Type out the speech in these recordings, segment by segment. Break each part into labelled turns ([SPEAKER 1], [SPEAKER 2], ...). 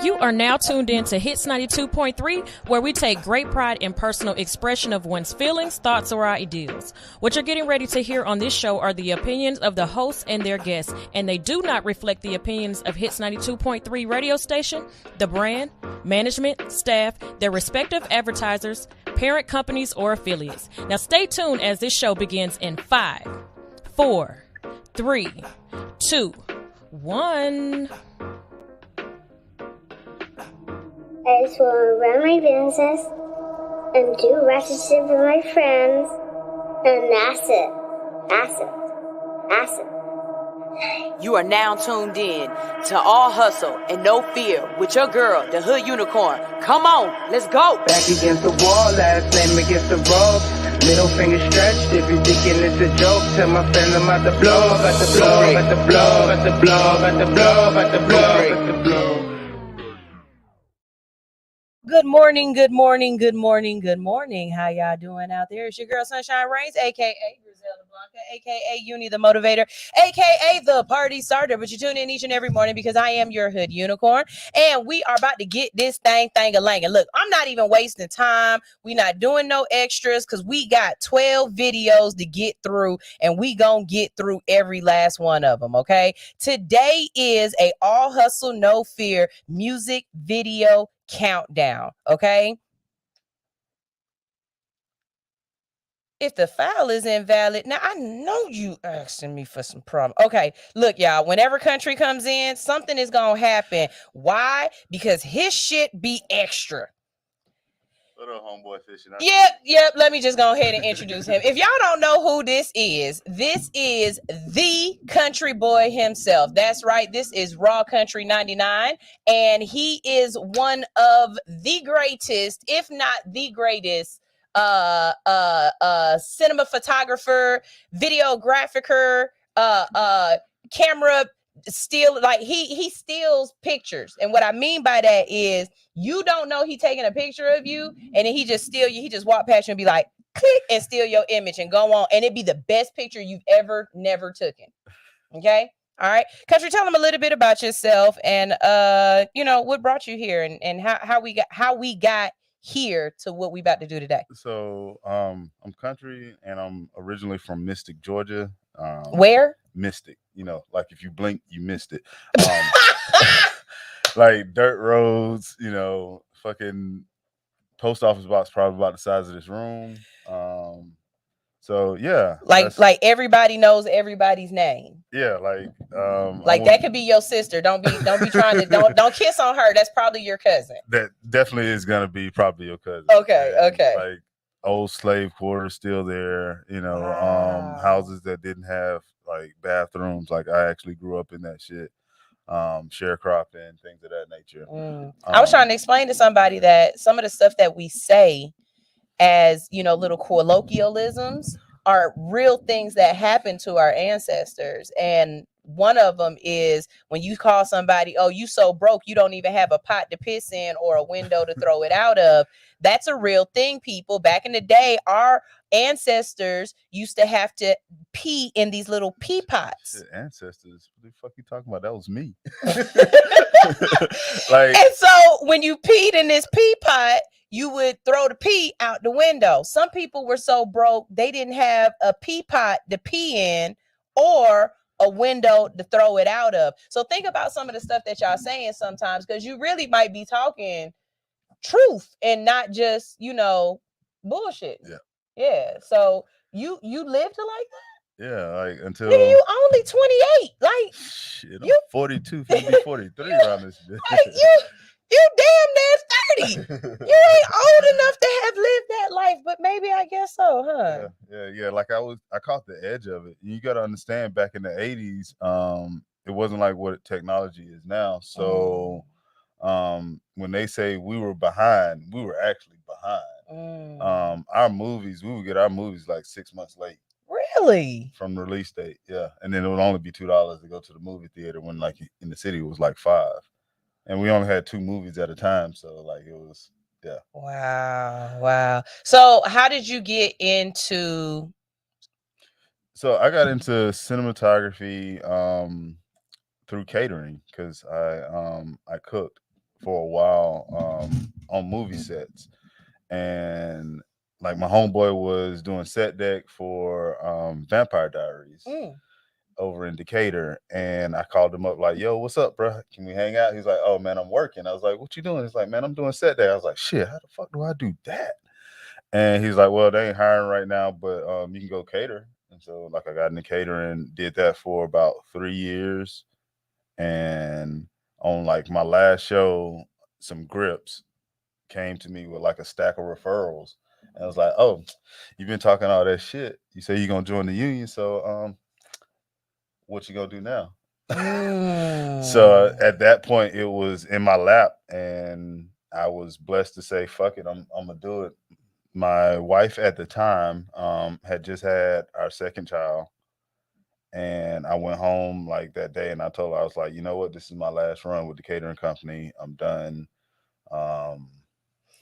[SPEAKER 1] You are now tuned in to Hits 92.3, where we take great pride in personal expression of one's feelings, thoughts, or ideals. What you're getting ready to hear on this show are the opinions of the hosts and their guests, and they do not reflect the opinions of Hits 92.3 radio station, the brand, management, staff, their respective advertisers, parent companies, or affiliates. Now stay tuned as this show begins in 5, 4, 3, 2, 1.
[SPEAKER 2] I just want to run my business and do ratchet shit with my friends, and that's it. That's it. That's it.
[SPEAKER 3] You are now tuned in to All Hustle and No Fear with your girl, the Hood Unicorn. Come on, let's go.
[SPEAKER 4] Back against the wall, last name against the ropes. Middle finger stretched, if you're thinking it's a joke, tell my friend I'm about to blow, about to blow, about to blow, about to blow, about to blow, about to blow, about to blow.
[SPEAKER 5] Good morning, good morning, good morning, good morning. How y'all doing out there? It's your girl Sunshine Reigns, aka Griselda Blanca, aka Uni the Motivator, aka the Party Starter. But you tune in each and every morning because I am your Hood Unicorn, and we are about to get this thing-a-lang. And look, I'm not even wasting time. We not doing no extras because we got 12 videos to get through, and we gonna get through every last one of them. Okay, today is a All Hustle No Fear music video countdown. Okay, if the file is invalid, now I know you asking me for some problem. Okay, look, y'all, whenever country comes in, something is gonna happen. Why? Because his shit be extra.
[SPEAKER 6] Little homeboy fishing.
[SPEAKER 5] Yep. Let me just go ahead and introduce him. If y'all don't know who this is the country boy himself. That's right. This is Raw Country 99, and he is one of the greatest, if not the greatest, cinema photographer, videographer, camera steal. Like he steals pictures, and what I mean by that is you don't know he taking a picture of you, and then he just steal you. He just walk past you and be like, click, and steal your image and go on, and it'd be the best picture you've never taken. Okay, all right, country, tell them a little bit about yourself and what brought you here, and how we got here to what we about to do today.
[SPEAKER 6] So I'm country, and I'm originally from Mystic, Georgia.
[SPEAKER 5] Where?
[SPEAKER 6] Mystic, like if you blink, you missed it. Like dirt roads, fucking post office box probably about the size of this room. So yeah,
[SPEAKER 5] like everybody knows everybody's name.
[SPEAKER 6] Yeah,
[SPEAKER 5] like that could be your sister. Don't be trying to don't kiss on her. That's probably your cousin.
[SPEAKER 6] That definitely is gonna be probably your cousin.
[SPEAKER 5] Okay,
[SPEAKER 6] and,
[SPEAKER 5] okay.
[SPEAKER 6] Like old slave quarters still there.
[SPEAKER 5] Wow.
[SPEAKER 6] Houses that didn't have like bathrooms. Like I actually grew up in that shit. Sharecropping, things of that nature.
[SPEAKER 5] I was trying to explain to somebody that some of the stuff that we say as little colloquialisms are real things that happened to our ancestors. And one of them is when you call somebody, oh, you so broke you don't even have a pot to piss in or a window to throw it out of. That's a real thing, people. Back in the day, our ancestors used to have to pee in these little pee pots.
[SPEAKER 6] Shit, ancestors? What the fuck you talking about? That was me.
[SPEAKER 5] And so when you peed in this pee pot, you would throw the pee out the window. Some people were so broke they didn't have a pee pot to pee in or a window to throw it out of. So think about some of the stuff that y'all saying sometimes, because you really might be talking truth and not just bullshit. Yeah. So you lived like that?
[SPEAKER 6] Yeah, like until
[SPEAKER 5] Nigga, you only 28. Like
[SPEAKER 6] shit, I'm 42, 43 around this bitch.
[SPEAKER 5] Like you damn near 30. You ain't old enough to have lived that life, but maybe I guess so, huh?
[SPEAKER 6] Yeah. Like I caught the edge of it. You got to understand, back in the 80s, it wasn't like what technology is now. So when they say we were behind, we were actually behind. Our movies, we would get our movies like 6 months late.
[SPEAKER 5] Really?
[SPEAKER 6] From the release date, yeah. And then it would only be $2 to go to the movie theater, when like in the city it was like $5. And we only had 2 movies at a time, so like it was, yeah.
[SPEAKER 5] Wow. So how did you get into?
[SPEAKER 6] So I got into cinematography through catering, because I cooked for a while on movie sets, and like my homeboy was doing set deck for Vampire Diaries over in Decatur, and I called him up like, "Yo, what's up, bro? Can we hang out?" He's like, "Oh man, I'm working." I was like, "What you doing?" He's like, "Man, I'm doing set deck." I was like, "Shit, how the fuck do I do that?" And he's like, "Well, they ain't hiring right now, but you can go cater." And so like I got into catering, did that for about 3 years, and on like my last show, some grips came to me with like a stack of referrals. And I was like, "Oh, you've been talking all that shit. You say you're gonna join the union, so what you gonna do now?" So at that point, it was in my lap, and I was blessed to say, "Fuck it, I'm gonna do it." My wife at the time had just had our second child, and I went home like that day, and I told her, I was like, "You know what? This is my last run with the catering company. I'm done. We'll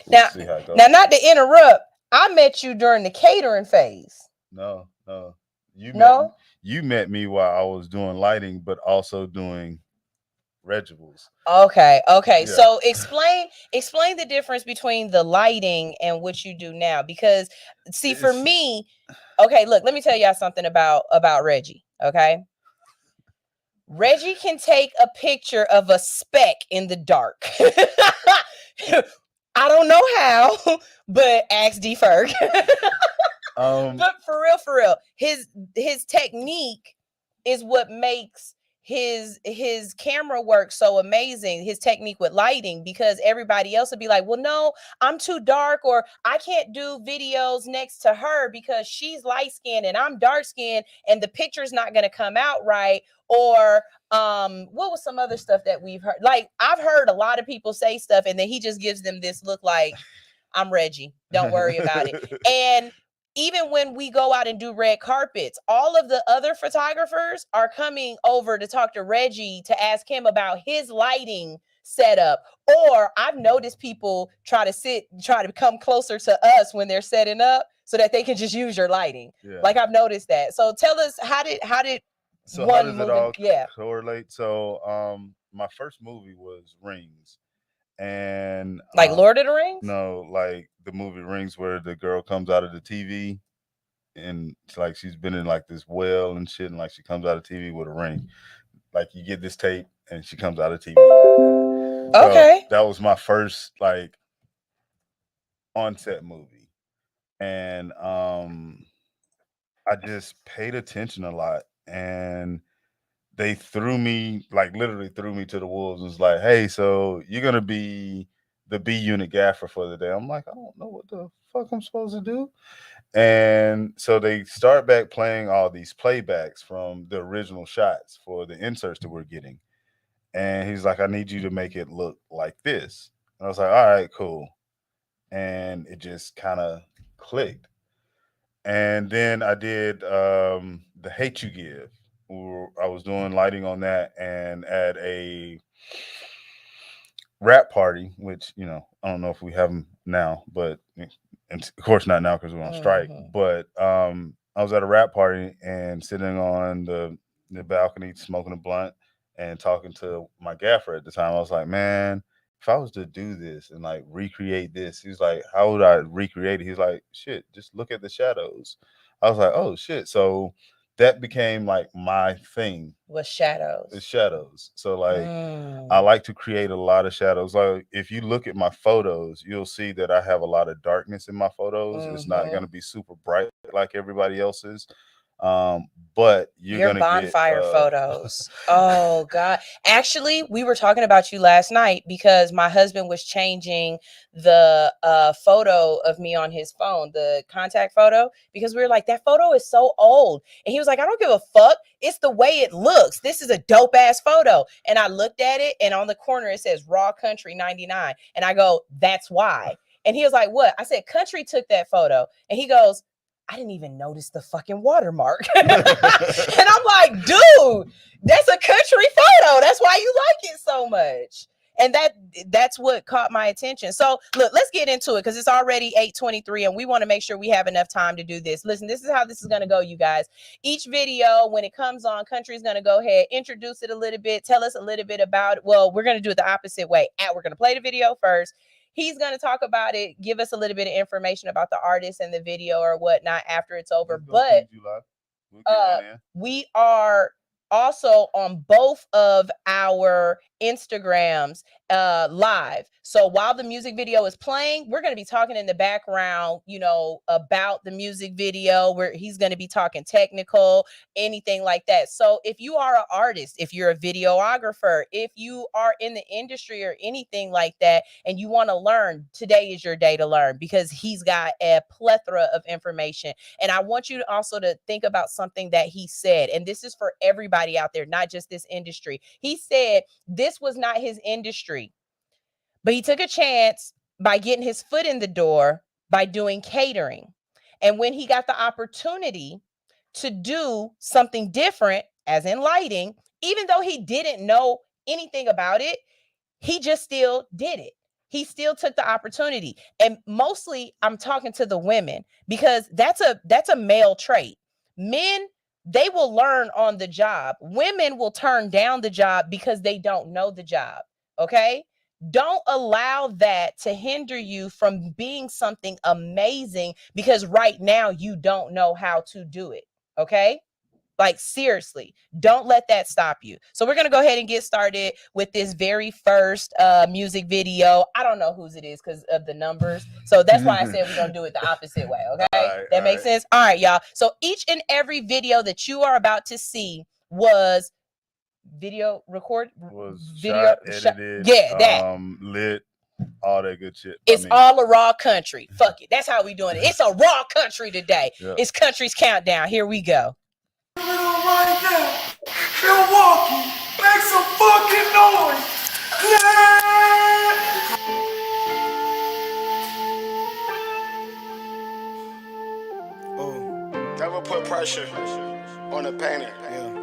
[SPEAKER 5] Now,
[SPEAKER 6] see how it goes."
[SPEAKER 5] now, not to interrupt, I met you during the catering phase.
[SPEAKER 6] No, no. You
[SPEAKER 5] No?
[SPEAKER 6] you met me while I was doing lighting, but also doing regimals.
[SPEAKER 5] Okay.
[SPEAKER 6] Yeah.
[SPEAKER 5] So explain the difference between the lighting and what you do now. Because see, for
[SPEAKER 6] It's-
[SPEAKER 5] me, okay, look, let me tell y'all something about Reggie. Okay. Reggie can take a picture of a speck in the dark. I don't know how, but ask D Ferg. But for real, his technique is what makes his camera work so amazing. His technique with lighting, because everybody else would be like, "Well, no, I'm too dark, or I can't do videos next to her because she's light skinned and I'm dark skinned, and the picture's not going to come out right." Or what was some other stuff that we've heard? Like, I've heard a lot of people say stuff, and then he just gives them this look like, "I'm Reggie. Don't worry about it." And even when we go out and do red carpets, all of the other photographers are coming over to talk to Reggie to ask him about his lighting setup. Or I've noticed people try to come closer to us when they're setting up so that they can just use your lighting.
[SPEAKER 6] Yeah.
[SPEAKER 5] Like, I've noticed that. So tell us, how did
[SPEAKER 6] So
[SPEAKER 5] one
[SPEAKER 6] how does
[SPEAKER 5] movie,
[SPEAKER 6] it all
[SPEAKER 5] yeah,
[SPEAKER 6] correlate? So my first movie was Rings, and
[SPEAKER 5] like Lord of the Rings?
[SPEAKER 6] no, like the movie Rings, where the girl comes out of the TV, and it's like she's been in like this well and shit, and like she comes out of TV with a ring. Like you get this tape, and she comes out of TV.
[SPEAKER 5] Okay.
[SPEAKER 6] So that was my first like on-set movie, and I just paid attention a lot, and they literally threw me to the wolves. And was like, "Hey, so you're gonna be the B unit gaffer for the day." I'm like, "I don't know what the fuck I'm supposed to do." And so they start back playing all these playbacks from the original shots for the inserts that we're getting. And he's like, "I need you to make it look like this." And I was like, "All right, cool." And it just kind of clicked. And then I did The Hate You Give. I was doing lighting on that, and at a rap party, which I don't know if we have them now, but and of course not now because we're on strike. But I was at a rap party and sitting on the balcony smoking a blunt and talking to my gaffer at the time. I was like, "Man, if I was to do this and like recreate this," he's like, "How would I recreate it?" He's like, "Shit, just look at the shadows." I was like, "Oh shit!" So that became like my thing.
[SPEAKER 5] With shadows.
[SPEAKER 6] It's shadows. So like I like to create a lot of shadows. Like if you look at my photos, you'll see that I have a lot of darkness in my photos. It's not going to be super bright like everybody else's. But you're
[SPEAKER 5] Your
[SPEAKER 6] gonna
[SPEAKER 5] bonfire
[SPEAKER 6] get
[SPEAKER 5] photos. Oh God. Actually, we were talking about you last night because my husband was changing the photo of me on his phone, the contact photo, because we were like, that photo is so old. And he was like, "I don't give a fuck. It's the way it looks. This is a dope ass photo." And I looked at it, and on the corner it says Raw Country 99. And I go, "That's why." And he was like, "What?" I said, "Country took that photo." And he goes, "I didn't even notice the fucking watermark." And I'm like, "Dude, that's a country photo. That's why you like it so much." And that's what caught my attention. So look, let's get into it because it's already 8:23 and we want to make sure we have enough time to do this. Listen, this is how this is going to go, you guys. Each video, when it comes on, Country's going to go ahead, introduce it a little bit, tell us a little bit about it. Well, we're going to do it the opposite way. We're going to play the video first. He's going to talk about it, give us a little bit of information about the artist and the video or whatnot after it's over. But we are also on both of our Instagrams live. So while the music video is playing, we're going to be talking in the background, you know, about the music video where he's going to be talking technical, anything like that. So if you are an artist, if you're a videographer, if you are in the industry or anything like that, and you want to learn, today is your day to learn because he's got a plethora of information. And I want you to also to think about something that he said, and this is for everybody out there, not just this industry. He said this was not his industry, but he took a chance by getting his foot in the door by doing catering. And when he got the opportunity to do something different, as in lighting, even though he didn't know anything about it, he just still did it. He still took the opportunity. And mostly I'm talking to the women because that's a male trait. Men, they will learn on the job. Women will turn down the job because they don't know the job. Okay? Don't allow that to hinder you from being something amazing because right now you don't know how to do it. Okay? Like, seriously, don't let that stop you. So we're going to go ahead and get started with this very first music video. I don't know whose it is because of the numbers. So that's why I said we're going to do it the opposite way. Okay. That makes sense. All right, y'all. So each and every video that you are about to see was video record, video
[SPEAKER 6] edited,
[SPEAKER 5] that
[SPEAKER 6] lit, all that good shit.
[SPEAKER 5] It's all a raw country. Fuck it. That's how we doing it. It's a raw country today. Yep. It's Country's Countdown. Here we go.
[SPEAKER 7] Right now, Milwaukee, make some fucking noise. Oh, never put pressure on a painter. Yeah.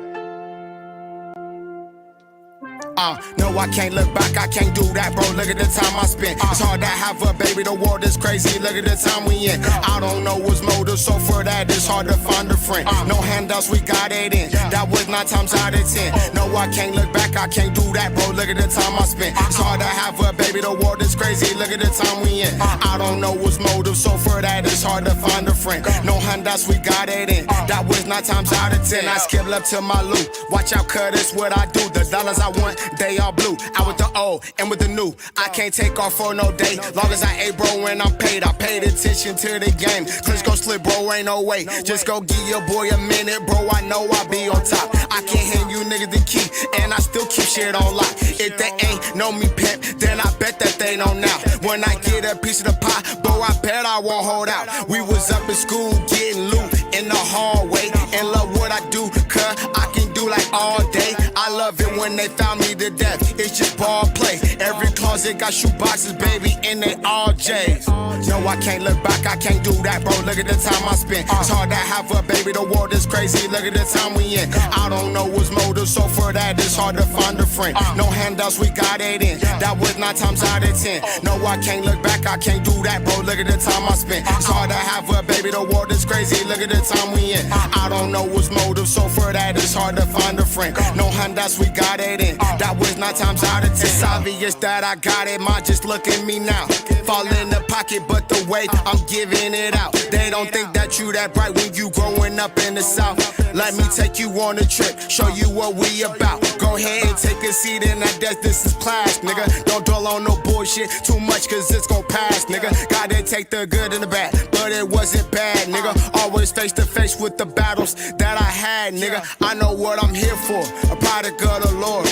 [SPEAKER 7] No, I can't look back, I can't do that, bro. Look at the time I spent. It's hard to have a baby, the world is crazy. Look at the time we in. I don't know what's motive, so for that, it's hard to find a friend. No handouts, we got it in. That was 9 times out of 10. No, I can't look back, I can't do that, bro. Look at the time I spent. It's hard to have a baby, the world is crazy. Look at the time we in. I don't know what's motive, so for that, it's hard to find a friend. No handouts, we got it in. That was 9 times out of 10. I skip up to my loot. Watch out, cut, it's what I do. The dollars I want, they all blue. I with the old and with the new. I can't take off for no day. Long as I ate, bro, and I'm paid. I paid attention to the game. Clips gon' slip, bro, ain't no way. Just go give your boy a minute, bro. I know I be on top. I can't hand you niggas the key, and I still keep shit on lock. If they ain't know me pimp, then I bet that they know now. When I get a piece of the pie, bro, I bet I won't hold out. We was up in school getting loot in the hallway. And love what I do, cuz I can do like all day. I love it when they found me to death. It's just ball play. Every closet got shoe boxes, baby, and they all J's. No, I can't look back, I can't do that, bro. Look at the time I spent. It's hard to have a baby, the world is crazy. Look at the time we in. I don't know what's motive, so for that, it's hard to find a friend. No handouts, we got it in. That was 9 times out of 10. No, I can't look back, I can't do that, bro. Look at the time I spent. It's hard to have a baby, the world is crazy. Look at the time we in. I don't know what's motive, so for that, it's hard to find a friend. No handouts, we got it in. That was 9 times out of 10. It's obvious that I got it, man, just look at me now. Fall in the pocket, but the way I'm giving it out. They don't think that you that bright when you growing up in the South. Let me take you on a trip, show you what we about. Go ahead and take a seat in that desk, this is class, nigga. Don't dwell on no bullshit too much, cause it's gon' pass, nigga. Gotta take the good and the bad, but it wasn't bad, nigga. Always face to face with the battles that I had, nigga. I know what I'm here for, a product of the Lord.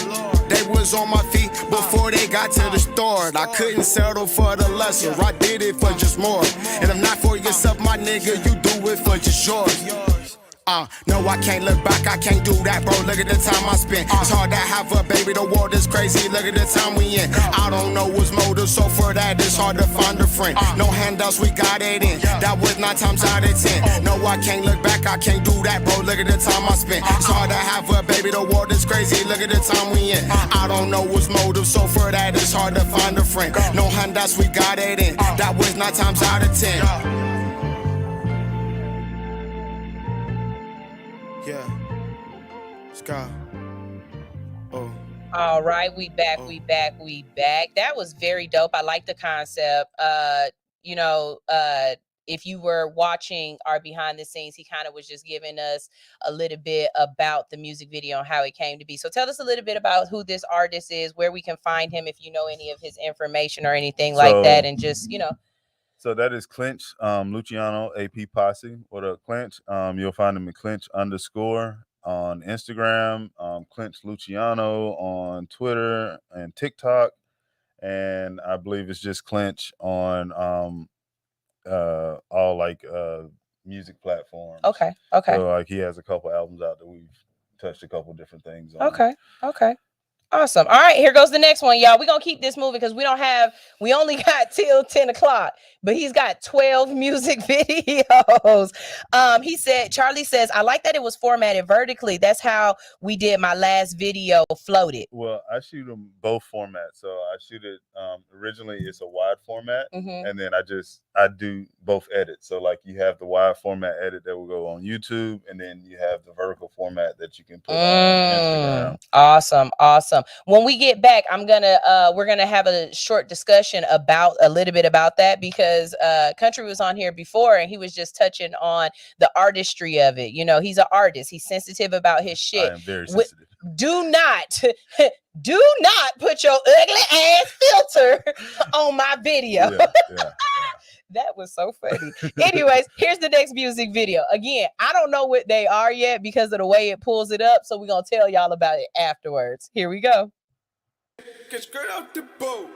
[SPEAKER 7] They was on my feet before they got to the store. I couldn't settle for the lesser, I did it for just more. And if not for yourself, my nigga, you do it for just yours. No, I can't look back, I can't do that, bro. Look at the time I spent. It's hard to have a baby, the world is crazy. Look at the time we in. I don't know what's motive, so for that, it's hard to find a friend. No handouts, we got it in. That was 9 times out of 10. No, I can't look back, I can't do that, bro. Look at the time I spent. It's hard to have a baby, the world is crazy. Look at the time we in. I don't know what's motive, so for that, it's hard to find a friend. No handouts, we got it in. That was 9 times out of 10. Yeah. Sky. Oh.
[SPEAKER 5] All right, we back. That was very dope. I like the concept. If you were watching our behind the scenes, he kind of was just giving us a little bit about the music video and how it came to be. So tell us a little bit about who this artist is, where we can find him, if you know any of his information or anything like that, and just,
[SPEAKER 6] So that is Clinch, Luciano, AP Posse. What up, Clinch? You'll find him at Clinch _ on Instagram, Clinch Luciano on Twitter and TikTok. And I believe it's just Clinch on all music platforms.
[SPEAKER 5] Okay.
[SPEAKER 6] So like he has a couple albums out that we've touched a couple different things on.
[SPEAKER 5] Okay. Awesome. All right, here goes the next one, y'all. We're going to keep this moving because we only got till 10 o'clock, but he's got 12 music videos. Charlie says, I like that it was formatted vertically. That's how we did my last video, Floated.
[SPEAKER 6] Well, I shoot them both formats. So I shoot it, originally it's a wide format, and then I do both edits. So like you have the wide format edit that will go on YouTube, and then you have the vertical format that you can put on Instagram.
[SPEAKER 5] Awesome. When we get back, we're gonna have a short discussion about a little bit about that, because Country was on here before and he was just touching on the artistry of it. You know, he's an artist. He's sensitive about his shit.
[SPEAKER 6] I am very sensitive.
[SPEAKER 5] Do not put your ugly ass filter on my video.
[SPEAKER 6] Yeah.
[SPEAKER 5] That was so funny. Anyways, here's the next music video. Again, I don't know what they are yet because of the way it pulls it up. So we're going to tell y'all about it afterwards. Here we go.
[SPEAKER 7] Get straight out the boat.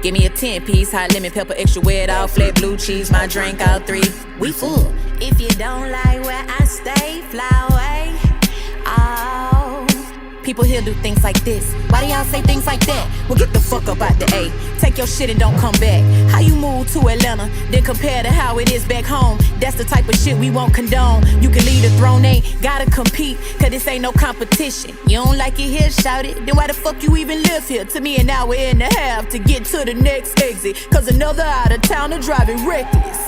[SPEAKER 8] Give me a 10-piece, hot lemon pepper, extra wet, all flat blue cheese, my drink, all 3. We full. If you don't like where I stay, fly away. Oh. People here do things like this. Why do y'all say things like that? Well, get the fuck up out the A. Take your shit and don't come back. How you move to Atlanta, then compare to how it is back home. That's the type of shit we won't condone. You can leave the throne, ain't gotta compete, cause this ain't no competition. You don't like it here, shout it. Then why the fuck you even live here? To me an hour and a half to get to the next exit, cause another out of towner driving reckless.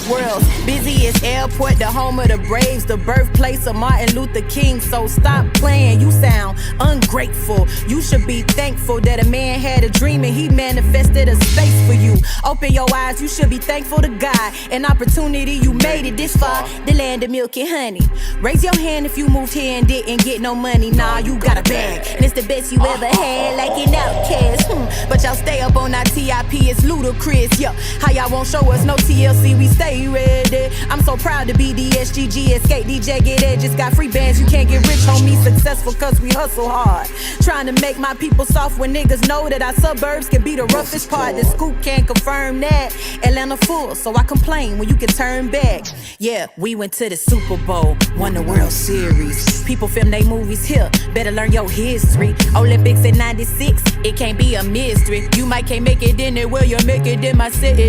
[SPEAKER 8] World's busiest airport, the home of the Braves, the birthplace of Martin Luther King. So stop playing, you sound ungrateful. You should be thankful that a man had a dream and he manifested a space for you. Open your eyes, you should be thankful to God. An opportunity, you made it this far, the land of milk and honey. Raise your hand if you moved here and didn't get no money. Nah, you got a bag, and it's the best you ever had, like an outcast. But y'all stay up on our TIP, it's ludicrous. Yeah, how y'all won't show us no TLC, we stay ready. I'm so proud to be the SGG, escape these jagged edges. Got free bands, you can't get rich, homie. Successful cause we hustle hard. Trying to make my people soft when niggas know that our suburbs can be the roughest part. The scoop can't confirm that. Atlanta full, so I complain when you can turn back. Yeah, we went to the Super Bowl, won the World Series. People film they movies here, better learn your history. Olympics in 96, it can't be a mystery. You might can't make it in it, well you make it in my city.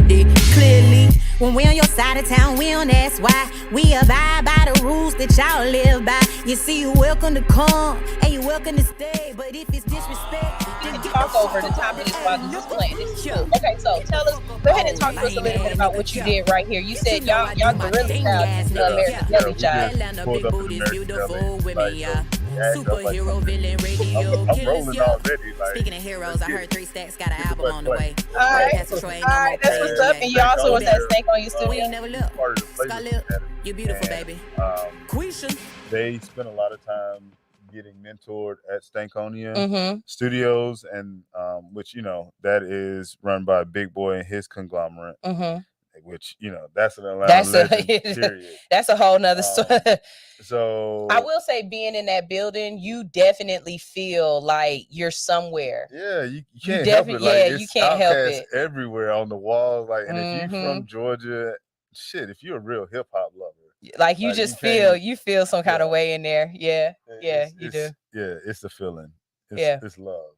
[SPEAKER 8] Clearly, when we on your side of town, we don't ask why. We abide by the rules that y'all live by. You see, you welcome to come, and you welcome to stay. But if it's disrespect,
[SPEAKER 5] you can talk over the top of this while this is playing. This is cool. Okay, so tell us, go ahead and talk to us a little bit about what you did right here. You said y'all gorillas have the American Deli job.
[SPEAKER 8] Superhero, villain, radio,
[SPEAKER 6] I'm rolling already.
[SPEAKER 8] Speaking of heroes, I heard 3 Stacks got an album on the way.
[SPEAKER 5] All right, that's what's up. And you also was at Stank on your studio.
[SPEAKER 8] We ain't never look. You're beautiful, baby. Quisha.
[SPEAKER 6] They spent a lot of time getting mentored at Stankonia Studios, and which, you know, that is run by Big Boy and his conglomerate. Which, you know, that's an Atlanta legend, period.
[SPEAKER 5] That's a whole nother story.
[SPEAKER 6] So
[SPEAKER 5] I will say, being in that building, you definitely feel like you're somewhere.
[SPEAKER 6] Yeah, you can't help it. Like, it's
[SPEAKER 5] you can't help it.
[SPEAKER 6] Everywhere on the walls. Like, and if you're from Georgia, shit, if you're a real hip hop lover,
[SPEAKER 5] Like you
[SPEAKER 6] Like,
[SPEAKER 5] just
[SPEAKER 6] you
[SPEAKER 5] feel some kind of
[SPEAKER 6] Yeah.
[SPEAKER 5] way in there. Yeah, you do.
[SPEAKER 6] Yeah, it's the feeling.
[SPEAKER 5] Yeah.
[SPEAKER 6] It's love.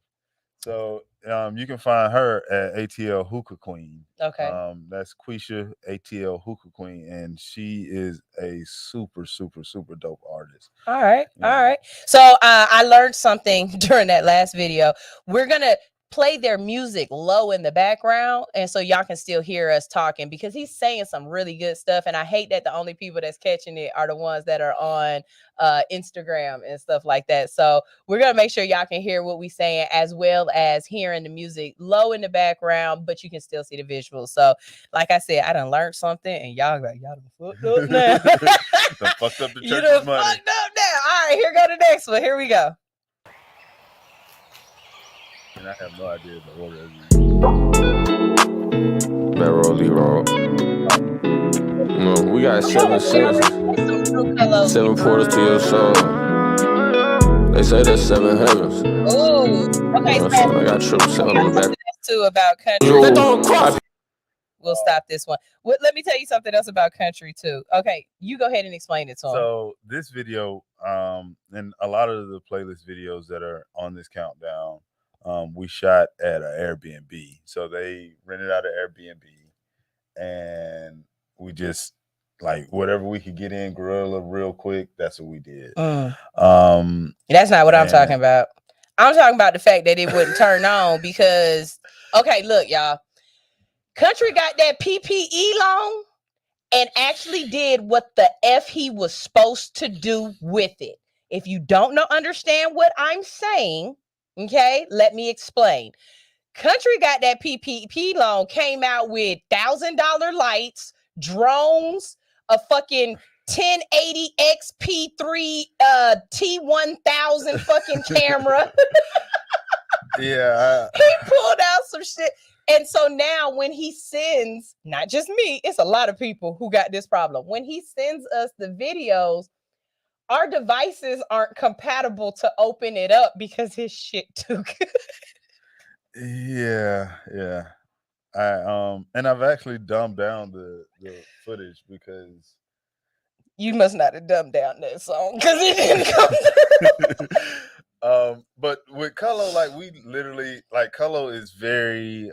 [SPEAKER 6] So you can find her at ATL Hookah Queen.
[SPEAKER 5] Okay.
[SPEAKER 6] That's Quisha ATL Hookah Queen, and she is a super, super, super dope artist.
[SPEAKER 5] All right.
[SPEAKER 6] Yeah.
[SPEAKER 5] All right. So I learned something during that last video. We're gonna play their music low in the background, and so y'all can still hear us talking, because he's saying some really good stuff. And I hate that the only people that's catching it are the ones that are on Instagram and stuff like that. So we're gonna make sure y'all can hear what we saying, as well as hearing the music low in the background, but you can still see the visuals. So like I said, I done learned something, and y'all done fucked up now.
[SPEAKER 6] Done fucked up the
[SPEAKER 5] You
[SPEAKER 6] church's
[SPEAKER 5] done
[SPEAKER 6] money.
[SPEAKER 5] fucked up now. All right, here go the next one. Here we go.
[SPEAKER 6] And I have no idea the order of these.
[SPEAKER 9] Barrel roll. No, we got 7 senses, 7 portals to your soul. They say there's 7 heavens.
[SPEAKER 5] Ooh, okay.
[SPEAKER 9] So I got 777 on the back.
[SPEAKER 5] Too about country. We'll stop this one. Let me tell you something else about country too. Okay, you go ahead and explain it to him.
[SPEAKER 6] So this video, and a lot of the playlist videos that are on this countdown, we shot at an Airbnb. So they rented out an Airbnb, and we just, like, whatever we could get in guerrilla real quick, that's what we did.
[SPEAKER 5] That's not what I'm talking about. I'm talking about the fact that it wouldn't turn on because, okay, look, y'all. Country got that PPE loan and actually did what the F he was supposed to do with it. If you don't understand what I'm saying, okay, let me explain. Country got that PPP loan, came out with $1,000 lights, drones, a fucking 1080 XP3 T1000 fucking camera.
[SPEAKER 6] Yeah.
[SPEAKER 5] He pulled out some shit. And so now when he sends, not just me, it's a lot of people who got this problem. When he sends us the videos, our devices aren't compatible to open it up because his shit too good.
[SPEAKER 6] Yeah. And I've actually dumbed down the footage because
[SPEAKER 5] you must not have dumbed down that song because it didn't come through.
[SPEAKER 6] But with Cullo, like, we literally, like, Cullo is very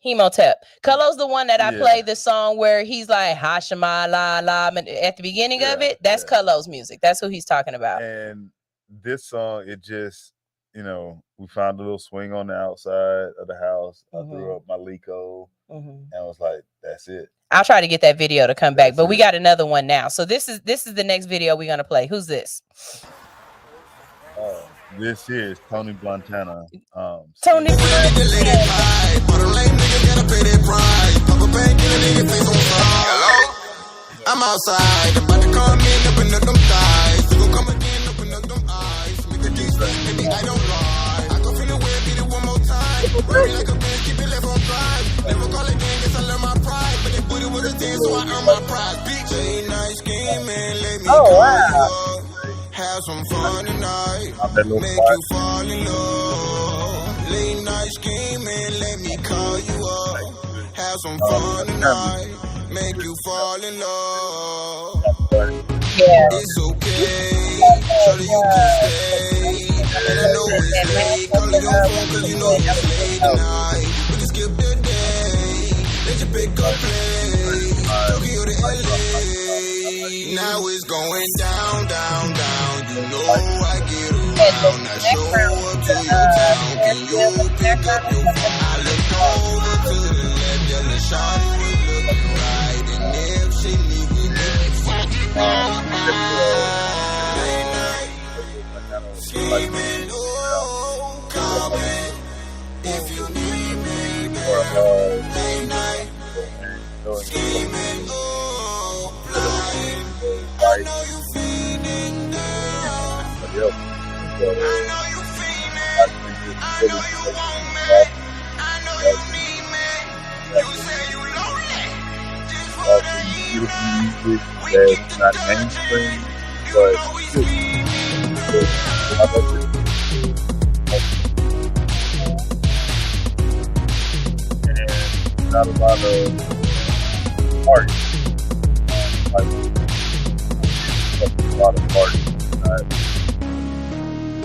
[SPEAKER 5] Hemotep. Cullo's the one that I played the song where he's like Hashima la la at the beginning of it. That's Cullo's music. That's who he's talking about.
[SPEAKER 6] And this song, it just, we found a little swing on the outside of the house. I threw up my Lico and I was like, that's it.
[SPEAKER 5] I'll try to get that video to come back, but we got another one now. So this is the next video we're gonna play. Who's this?
[SPEAKER 6] This here is Tony Montana.
[SPEAKER 5] Tony
[SPEAKER 7] I'm outside, about to come in, open up them thighs. You gon' come again, open up them eyes. Make a deep baby, I don't lie. I can feel it way, beat it one more time. Worry like a bitch, keep it left on drive. Never call again, guess I learned my pride. But they put it with a 10, so I earn my prize. Bitch, late night scheming, let me call you up. Have some fun tonight, make you fall in love. Late night scheming, let me call you up. Have some fun tonight, make you fall in love. It's okay, surely you can stay. And I know it's late, call your phone cause you know it's late tonight. We can skip the day, let you pick up play. Tokyo to LA, now it's going down, down, down. You know I get around, I show up to your town. Can you pick up your phone? I look over to the left, yeah, the shawty was looking right. And if she leave with me, fuck it all. Late night, scheming, oh, call me if you need me, baby. Late night, scheming, oh, blind. I know you feeling down. I know you feeling. I know you want me. I know you need me. You say you lonely. Just for the evening. We get the mainstream, but
[SPEAKER 6] and not a lot of art. like a lot of artists.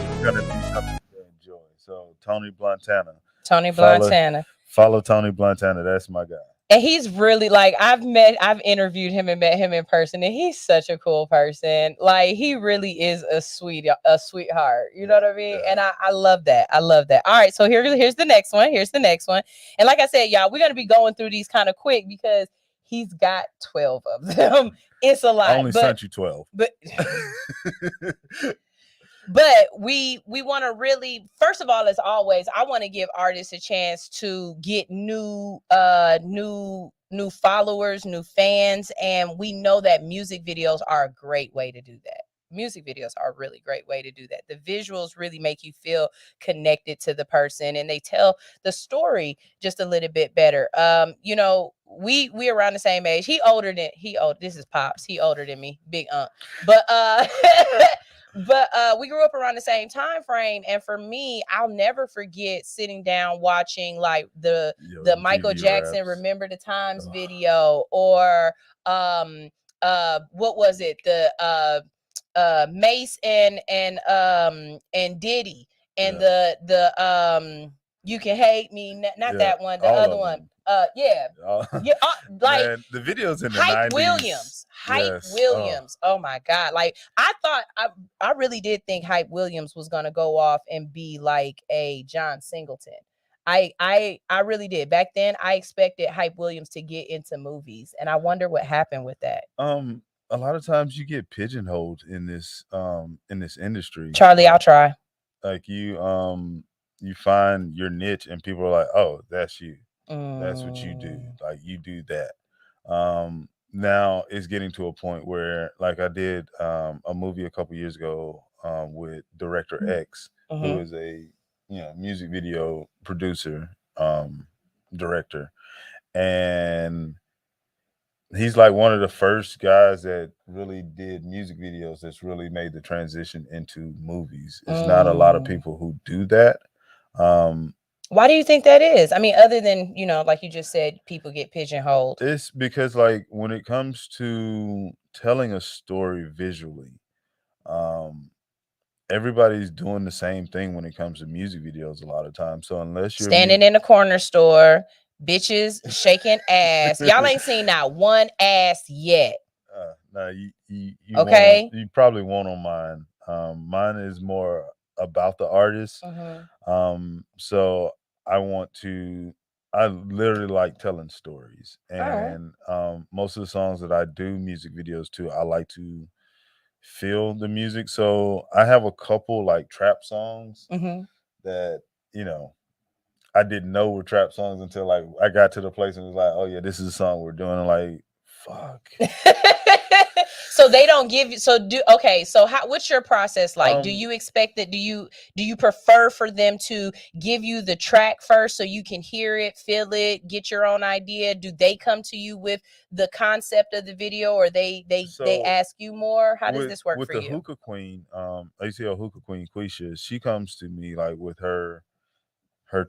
[SPEAKER 6] It's gonna be something to enjoy. So Tony Blantana.
[SPEAKER 5] Tony
[SPEAKER 6] Follow,
[SPEAKER 5] Blantana.
[SPEAKER 6] follow Tony Blantana. That's my guy.
[SPEAKER 5] And he's really like, I've interviewed him and met him in person, and he's such a cool person. Like, he really is a sweetheart. You know what I mean?
[SPEAKER 6] Yeah.
[SPEAKER 5] And I love that. I love that. All right, so here's the next one. Here's the next one. And like I said, y'all, we're gonna be going through these kind of quick because he's got 12 of them. It's a lot.
[SPEAKER 6] I only sent you 12.
[SPEAKER 5] But But we want to really, first of all, as always, I want to give artists a chance to get new followers, new fans, and we know that music videos are a great way to do that. Music videos are a really great way to do that. The visuals really make you feel connected to the person, and they tell the story just a little bit better. You know, we around the same age. This is Pops. He older than me, big but we grew up around the same time frame, and for me, I'll never forget sitting down watching like the Michael Jackson raps. Remember the Times video, or what was it, the Mace and Diddy, and the You Can Hate Me, not that one, the other one. Like,
[SPEAKER 6] man, the videos in the
[SPEAKER 5] Hype
[SPEAKER 6] 90s.
[SPEAKER 5] Hype Williams. Oh my God. Like, I really did think Hype Williams was gonna go off and be like a John Singleton. I really did. Back then, I expected Hype Williams to get into movies, and I wonder what happened with that.
[SPEAKER 6] A lot of times you get pigeonholed in this industry.
[SPEAKER 5] Charlie, I'll try.
[SPEAKER 6] Like you find your niche, and people are like, "Oh, that's you. That's what you do. Like, you do that." Now it's getting to a point where, like, I did a movie a couple years ago with Director X, who is a music video producer, director, and he's like one of the first guys that really did music videos that's really made the transition into movies. It's not a lot of people who do that.
[SPEAKER 5] Why do you think that is? I mean, other than, like you just said, people get pigeonholed.
[SPEAKER 6] It's because, like, when it comes to telling a story visually, everybody's doing the same thing when it comes to music videos a lot of times. So unless you're
[SPEAKER 5] standing in a corner store, bitches shaking ass. Y'all ain't seen not one ass yet.
[SPEAKER 6] No, you
[SPEAKER 5] okay.
[SPEAKER 6] You probably won't on mine. Mine is more about the artist. So I literally like telling stories, and most of the songs that I do music videos to, I like to feel the music. So I have a couple like trap songs that I didn't know were trap songs until like I got to the place and was like, oh yeah, this is a song we're doing. And like, fuck.
[SPEAKER 5] So they don't give you. So what's your process like? Do you expect that? Do you prefer for them to give you the track first so you can hear it, feel it, get your own idea? Do they come to you with the concept of the video, or they ask you more? How does this work for you?
[SPEAKER 6] With the hookah queen, ACL hookah queen Quisha, she comes to me like with her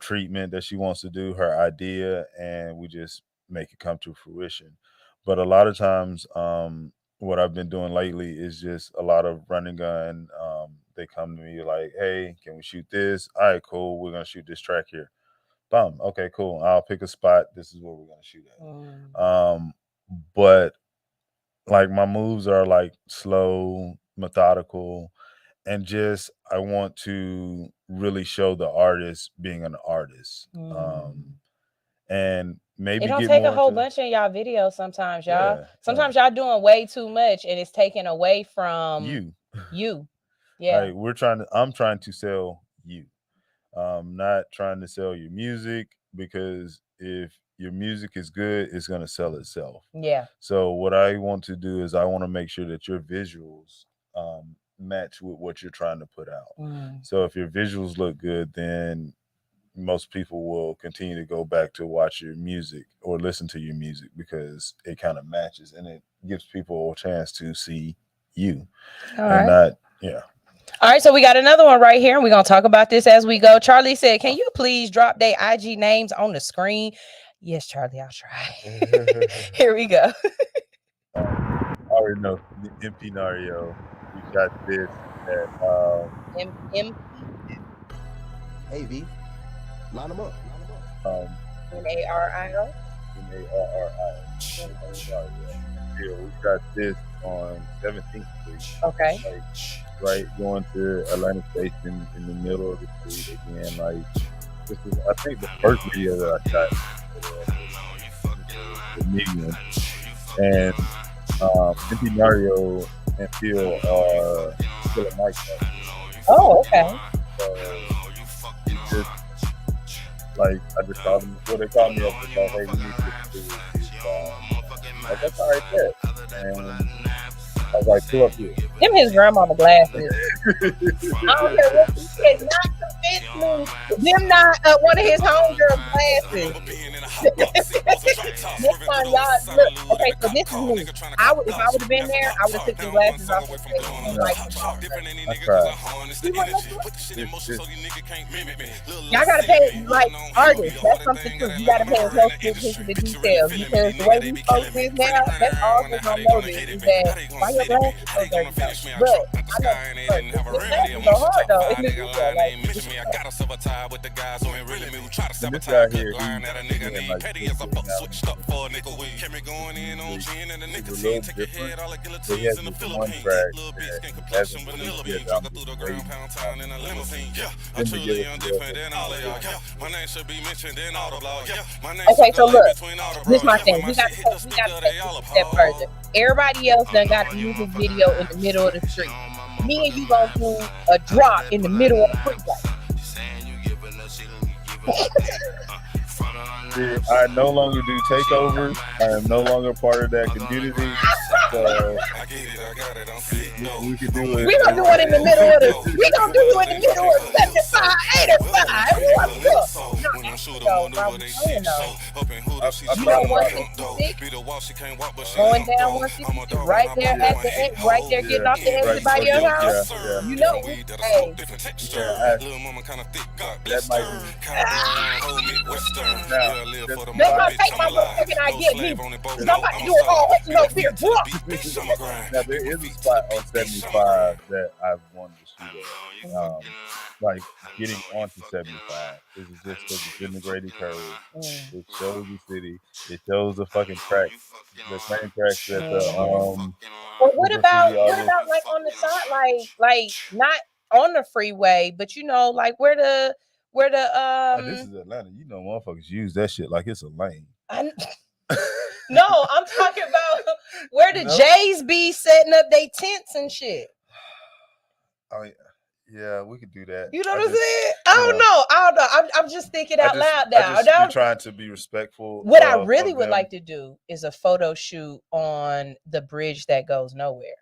[SPEAKER 6] treatment that she wants to do, her idea, and we just make it come to fruition. But a lot of times, what I've been doing lately is just a lot of run and gun. They come to me like, hey, can we shoot this? All right, cool. We're going to shoot this track here. Boom. Okay, cool. I'll pick a spot. This is where we're going to shoot at. But like my moves are like slow, methodical, and just I want to really show the artist being an artist. And maybe
[SPEAKER 5] it don't take a whole bunch of y'all videos sometimes, y'all. Yeah, sometimes y'all doing way too much, and it's taken away from you. Yeah.
[SPEAKER 6] Like I'm trying to sell you. Not trying to sell your music, because if your music is good, it's gonna sell itself.
[SPEAKER 5] Yeah.
[SPEAKER 6] So what I want to do is I want to make sure that your visuals match with what you're trying to put out. So if your visuals look good, then most people will continue to go back to watch your music or listen to your music because it kind of matches, and it gives people a chance to see you.
[SPEAKER 5] All right. All right, so we got another one right here, and we're going to talk about this as we go. Charlie said, can you please drop their IG names on the screen? Yes, Charlie, I'll try. Here we go.
[SPEAKER 6] already know the MP Nario. We shot this at
[SPEAKER 5] M
[SPEAKER 10] Hey V, line them up.
[SPEAKER 5] Nario.
[SPEAKER 6] Yeah, we shot this on 17th Street.
[SPEAKER 5] Okay.
[SPEAKER 6] Like right going to Atlantic Station in the middle of the street again. Like this is I think the first video that I shot the medium. And MP Mario and Phil are still a mic.
[SPEAKER 5] Oh, okay.
[SPEAKER 6] So it's just like I just called them. Well, they called me up and said, "Hey, we need to do this." Like that's all right there. And I was like, "Pull up here."
[SPEAKER 5] Them his grandmama glasses. I don't care what he said. Not convince me. Them not one of his homegirl glasses. This time, y'all look. Okay, so this is me. If I would have been there, I would have took the glasses off and said, like,
[SPEAKER 6] I tried.
[SPEAKER 5] y'all gotta pay like artists. That's something too. You gotta pay close attention to details because the way these folks is now, that's all they're gonna notice is that why your glasses so dirty. But I know, but the glasses are hard though. It's the detail. Like,
[SPEAKER 6] And this guy here, he's like switched up for a nigga with going in on gin and the nigga seems to get head all like guillotines in the Philippines. Little bitch skin complexion with vanilla bean jumping through the ground pound town in a limousine. Yeah, I'm truly undifferent than all of y'all. Yeah, my name should be mentioned in all the blog. Yeah, my name
[SPEAKER 5] okay, so look, this is my thing. We got to take a step further. Everybody else done got a music video in the middle of the street. Me and you gonna do a drop in the middle of the freeway.
[SPEAKER 6] I no longer do takeovers. I am no longer part of that community. So we can do it.
[SPEAKER 5] We gonna do it in the middle of the. We gonna do it in the middle of 75, 85. You know 166 going down 166 right there at the end, right there getting off the exit by your house.
[SPEAKER 6] Yeah.
[SPEAKER 5] You know, hey,
[SPEAKER 6] That might be.
[SPEAKER 5] That's gonna take my motherfucking idea, me. Cause I'm about to do it all with no fear.
[SPEAKER 6] Now there is a spot on 75 that I've wanted to shoot at. Like getting onto 75. This is just because it's in the Grady curve. It shows the city. It shows the fucking track. The same tracks that the
[SPEAKER 5] Well, what about like on the side, like not on the freeway, but you know, like where the
[SPEAKER 6] this is Atlanta. You know, motherfuckers use that shit like it's a lane.
[SPEAKER 5] No, I'm talking about where the Jays be setting up their tents and shit.
[SPEAKER 6] I mean, yeah, we could do that.
[SPEAKER 5] You know what I'm saying? I don't know. I'm just thinking out loud now.
[SPEAKER 6] I'm trying to be respectful.
[SPEAKER 5] What I really would like to do is a photo shoot on the bridge that goes nowhere.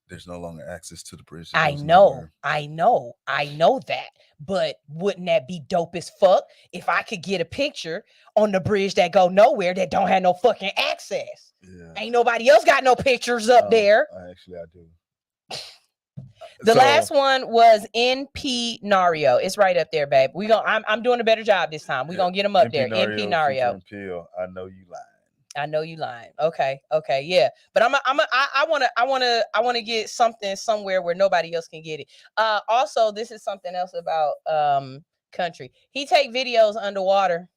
[SPEAKER 6] There's no longer access to the bridge.
[SPEAKER 5] I know that. But wouldn't that be dope as fuck if I could get a picture on the bridge that go nowhere that don't have no fucking access? Yeah. Ain't nobody else got no pictures up there.
[SPEAKER 6] Actually, I do.
[SPEAKER 5] The last one was NP Nario. It's right up there, babe. I'm doing a better job this time. We're gonna get them up there. NP Nario.
[SPEAKER 6] I know you lying.
[SPEAKER 5] I know you lying. Okay, yeah. But I wanna get something somewhere where nobody else can get it. Also, this is something else about country. He take videos underwater.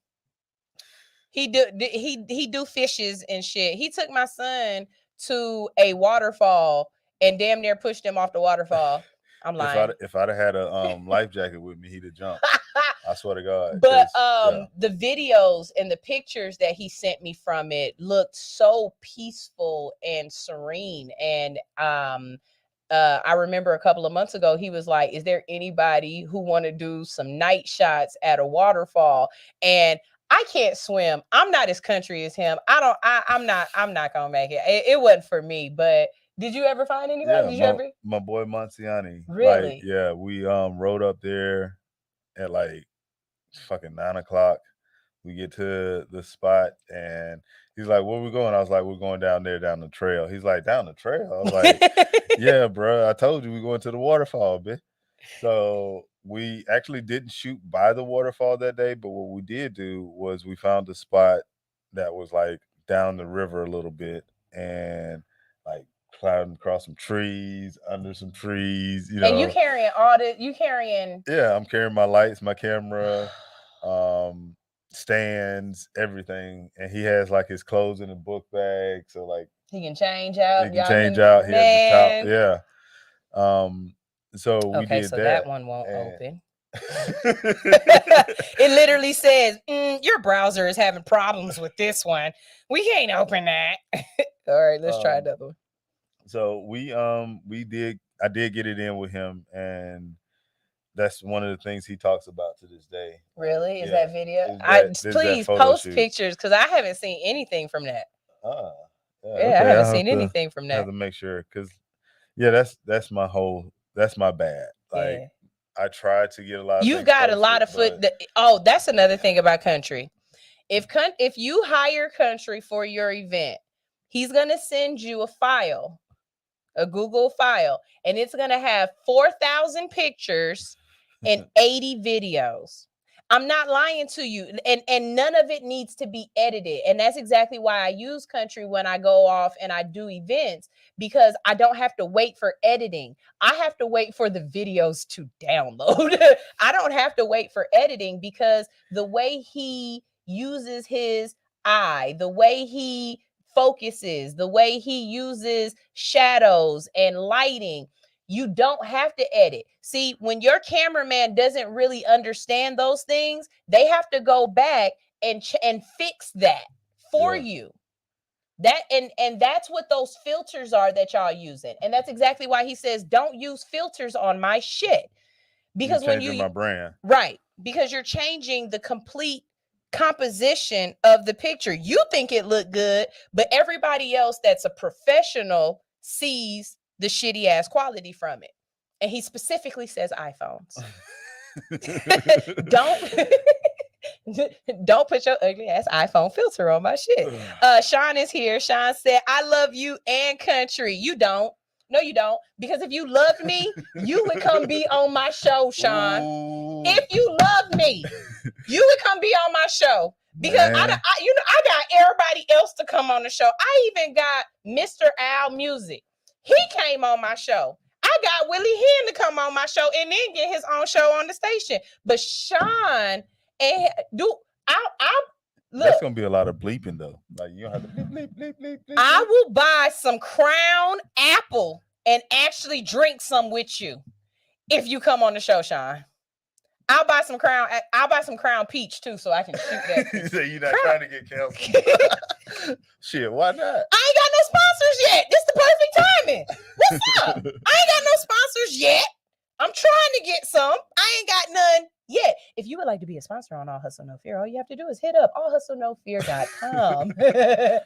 [SPEAKER 5] He do fishes and shit. He took my son to a waterfall and damn near pushed him off the waterfall. I'm lying.
[SPEAKER 6] If I'd have had a life jacket with me, he'd have jumped. I swear to God.
[SPEAKER 5] But the videos and the pictures that he sent me from it looked so peaceful and serene. And I remember a couple of months ago, he was like, is there anybody who want to do some night shots at a waterfall? And I can't swim. I'm not as country as him. I'm not gonna make it. It wasn't for me. But did you ever find anybody?
[SPEAKER 6] Yeah, my boy Monsiani.
[SPEAKER 5] Really?
[SPEAKER 6] Like, yeah, we rode up there at like fucking 9 o'clock. We get to the spot and he's like, where we going? I was like, we're going down there, down the trail. He's like, down the trail? I was like, yeah, bro, I told you we're going to the waterfall, bitch. So we actually didn't shoot by the waterfall that day, but what we did do was we found a spot that was like down the river a little bit. and like climbing across some trees, under some trees,
[SPEAKER 5] And you carrying all this,
[SPEAKER 6] Yeah, I'm carrying my lights, my camera, stands, everything. And he has like his clothes in a book bag. So like
[SPEAKER 5] he can change out.
[SPEAKER 6] He has the top. Yeah. So we did
[SPEAKER 5] so
[SPEAKER 6] that.
[SPEAKER 5] that one won't open. It literally says, your browser is having problems with this one. We can't open that. All right, let's try another one.
[SPEAKER 6] So I did get it in with him, and that's one of the things he talks about to this day.
[SPEAKER 5] Really? Is that video? Please
[SPEAKER 6] that
[SPEAKER 5] post
[SPEAKER 6] shoot.
[SPEAKER 5] pictures, because I haven't seen anything from that.
[SPEAKER 6] Okay.
[SPEAKER 5] I haven't seen anything from that.
[SPEAKER 6] I have to make sure, because that's my bad. Like I tried to get a lot of
[SPEAKER 5] You've got a lot of that's another thing about Country. If you hire Country for your event, he's gonna send you a file, a Google file, and it's gonna have 4,000 pictures and 80 videos. I'm not lying to you. And none of it needs to be edited. And that's exactly why I use Country when I go off and I do events, because I don't have to wait for editing. I have to wait for the videos to download. I don't have to wait for editing, because the way he uses his eye, the way he focuses, the way he uses shadows and lighting, you don't have to edit. See, when your cameraman doesn't really understand those things, they have to go back and fix that for you. That and that's what those filters are that y'all using. And that's exactly why he says, don't use filters on my shit. Because when you
[SPEAKER 6] my brand.
[SPEAKER 5] Right. Because you're changing the complete composition of the picture. You think it looked good, but everybody else that's a professional sees the shitty ass quality from it. And he specifically says iPhones. Don't put your ugly ass iPhone filter on my shit. Sean is here. Sean said, I love you and Country. You don't. No, you don't. Because if you loved me, you would come be on my show, Sean. Ooh. If you love me, you would come be on my show. Because I got everybody else to come on the show. I even got Mr. Al Music. He came on my show. I got Willie Hen to come on my show and then get his own show on the station. But Sean look.
[SPEAKER 6] That's gonna be a lot of bleeping though. Like you don't have to bleep.
[SPEAKER 5] I will buy some Crown Apple and actually drink some with you if you come on the show, Sean. I'll buy some Crown Peach too, so I can shoot that.
[SPEAKER 6] You say you're not trying to get canceled. Shit, why not?
[SPEAKER 5] I ain't got no sponsors yet. This is the perfect timing. What's up? I ain't got no sponsors yet. I'm trying to get some. I ain't got none yet. If you would like to be a sponsor on All Hustle No Fear, all you have to do is hit up allhustlenofear.com. Hey,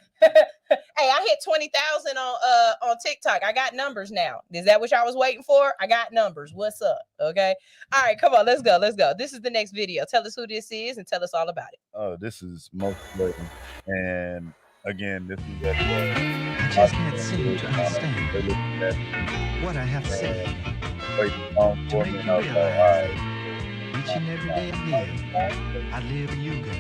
[SPEAKER 5] I hit 20,000 on TikTok. I got numbers now. Is that what y'all was waiting for? I got numbers. What's up? Okay. All right, come on. Let's go. This is the next video. Tell us who this is and tell us all about it.
[SPEAKER 6] Oh, this is Most Blatant. And again, this is
[SPEAKER 11] I just can't seem to understand what I have said. To make you realize each and every day again, I live in you, girl.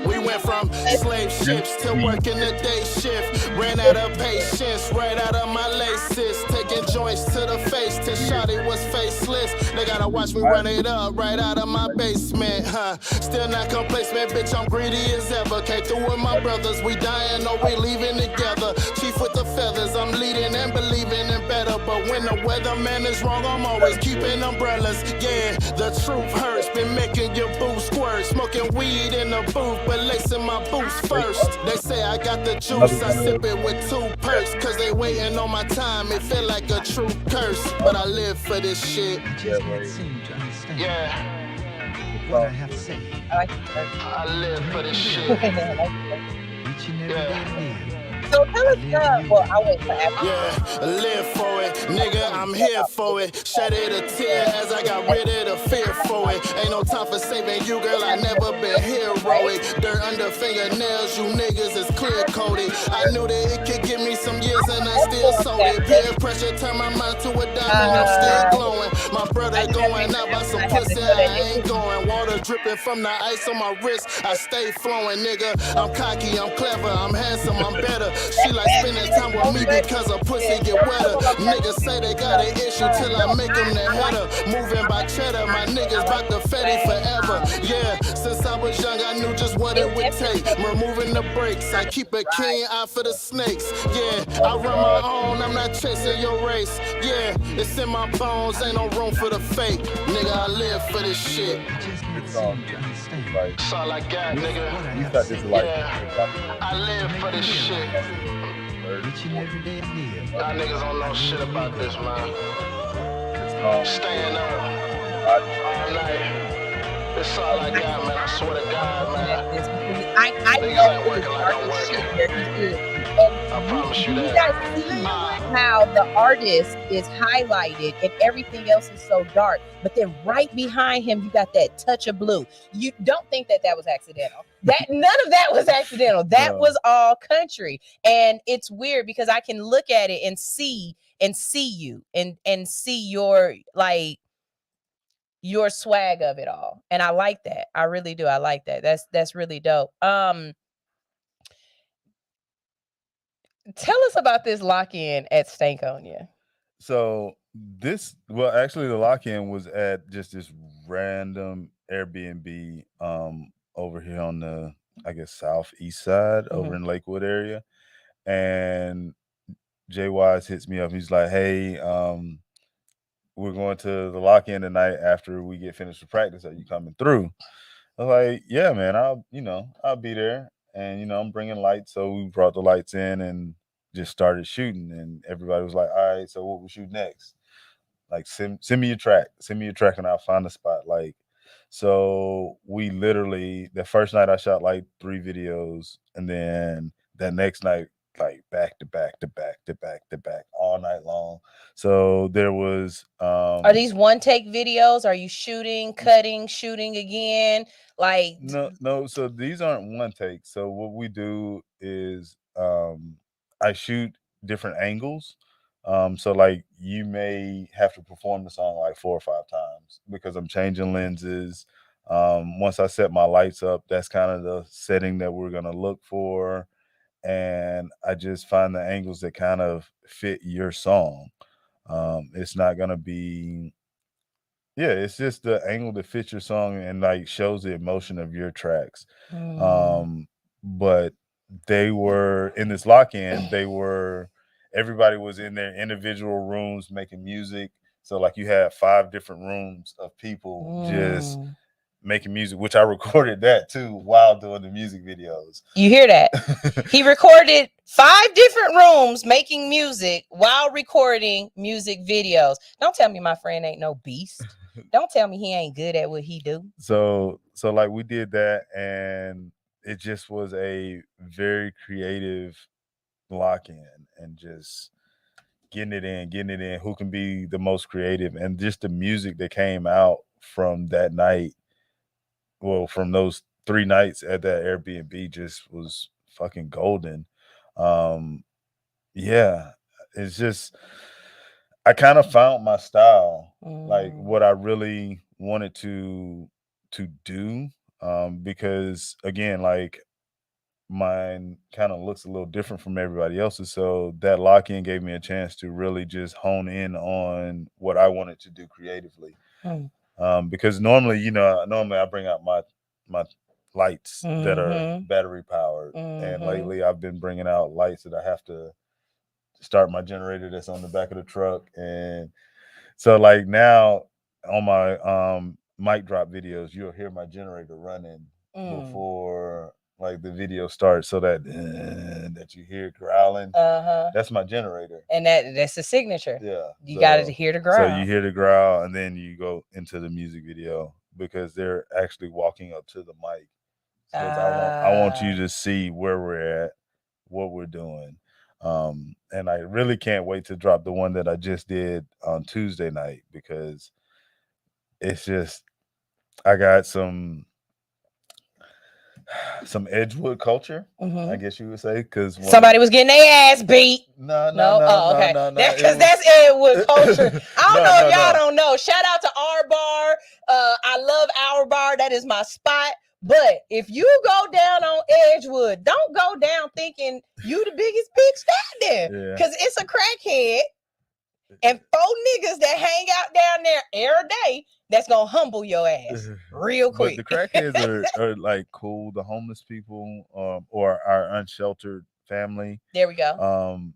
[SPEAKER 7] We went from slave ships to working the day shift. Ran out of patience, right out of my laces. Taking joints to the face till shawty was faceless. They gotta watch me run it up right out of my basement, huh? Still not complacent, bitch, I'm greedy as ever. Came through with my brothers, we dying or we leaving together. Chief with the feathers, I'm leading and believing in better. But when the weatherman is wrong, I'm always keeping umbrellas. Yeah, the truth hurts, been making your boo squirt. Smoking weed in the booth, but lacing my boots first. They say I got the juice, I sip it with 2 perks. Cause they waiting on my time, it feel like a true curse. But I live for this shit.
[SPEAKER 11] I just can't seem to understand
[SPEAKER 7] what
[SPEAKER 11] I have said.
[SPEAKER 7] I live for this shit.
[SPEAKER 11] Each and every day again,
[SPEAKER 5] So tell us, well, I'll wait for after.
[SPEAKER 7] Yeah, live for it, nigga, I'm here for it. Shedded a tear as I got rid of the fear for it. Ain't no time for saving you, girl, I never been heroic. Dirt under fingernails, you niggas is clear coated. I knew that it could give me some years and I still sold it. Peer pressure turned my mind to a diamond, I'm still glowing. My brother going out by some pussy, I ain't going. Water dripping from the ice on my wrist, I stay flowing, nigga. I'm cocky, I'm clever, I'm handsome, I'm better. She like spending time with me because her pussy get wetter. Niggas say they got an issue till I make them the header. Moving by cheddar, my niggas bout to fetty forever. Yeah, since I was young, I knew just what it would take. Removing the brakes, I keep a keen eye for the snakes. Yeah, I run my own, I'm not chasing your race. Yeah, it's in my bones, ain't no room for the fake. Nigga, I live for this shit.
[SPEAKER 6] It's all
[SPEAKER 7] I got, nigga.
[SPEAKER 6] You got this life.
[SPEAKER 7] Yeah, I live for this shit. Y'all niggas don't know shit about this, man. Staying up all night. It's all I got, man. I swear to God, man.
[SPEAKER 5] I
[SPEAKER 7] niggas ain't working like I'm working. I promise you that.
[SPEAKER 5] You guys see how the artist is highlighted and everything else is so dark, but then right behind him you got that touch of blue. You don't think that was accidental. That none of that was accidental. That was all country. And it's weird because I can look at it and see you and see your like your swag of it all. And I like that. I really do. I like that. That's really dope. Tell us about this lock-in at Stankonia.
[SPEAKER 6] So actually the lock-in was at just this random Airbnb over here on the, I guess, southeast side, over in Lakewood area. And Jay Wise hits me up. He's like, hey, we're going to the lock-in tonight after we get finished with practice. Are you coming through? I was like, yeah, man, I'll be there. And, I'm bringing lights. So we brought the lights in and just started shooting. And everybody was like, all right, so what we shoot next? Like, send me your track. Send me your track and I'll find a spot. Like, so we literally, the first night I shot like 3 videos. And then that next night, like back to back to back to back to back all night long. So there was
[SPEAKER 5] Are these one take videos? Are you shooting, cutting, shooting again? Like
[SPEAKER 6] no, so these aren't one take. So what we do is I shoot different angles. So like you may have to perform the song like 4 or 5 times because I'm changing lenses. Once I set my lights up, that's kind of the setting that we're gonna look for. And I just find the angles that kind of fit your song. It's not gonna be, it's just the angle that fits your song and like shows the emotion of your tracks. But they were in this lock-in, everybody was in their individual rooms making music. So like you had 5 different rooms of people just making music, which I recorded that too while doing the music videos.
[SPEAKER 5] You hear that? He recorded 5 different rooms making music while recording music videos. Don't tell me my friend ain't no beast. Don't tell me he ain't good at what he do.
[SPEAKER 6] So like we did that, and it just was a very creative lock-in and just getting it in, who can be the most creative, and just the music that came out from that night. Well, from those 3 nights at that Airbnb just was fucking golden. Yeah, it's just, I kind of found my style, like what I really wanted to do. Because again, like mine kind of looks a little different from everybody else's. So that lock-in gave me a chance to really just hone in on what I wanted to do creatively. Because normally I bring out my lights that are battery powered, and lately I've been bringing out lights that I have to start my generator that's on the back of the truck. And so like now on my mic drop videos, you'll hear my generator running before like the video starts, so that that you hear growling. That's my generator,
[SPEAKER 5] and that's a signature.
[SPEAKER 6] Yeah,
[SPEAKER 5] you got to hear the growl.
[SPEAKER 6] So you hear the growl, and then you go into the music video because they're actually walking up to the mic. So I want you to see where we're at, what we're doing. And I really can't wait to drop the one that I just did on Tuesday night, because it's just, I got some Edgewood culture, I guess you would say, because
[SPEAKER 5] somebody was getting their ass beat.
[SPEAKER 6] No.
[SPEAKER 5] Okay. Because that's Edgewood culture. I don't know if y'all don't know. Shout out to our bar. I love our bar. That is my spot. But if you go down on Edgewood, don't go down thinking you the biggest bitch down there, because it's a crackhead and 4 niggas that hang out down there every day that's gonna humble your ass real quick.
[SPEAKER 6] But the crackheads are like cool. The homeless people, or our unsheltered family.
[SPEAKER 5] There we go.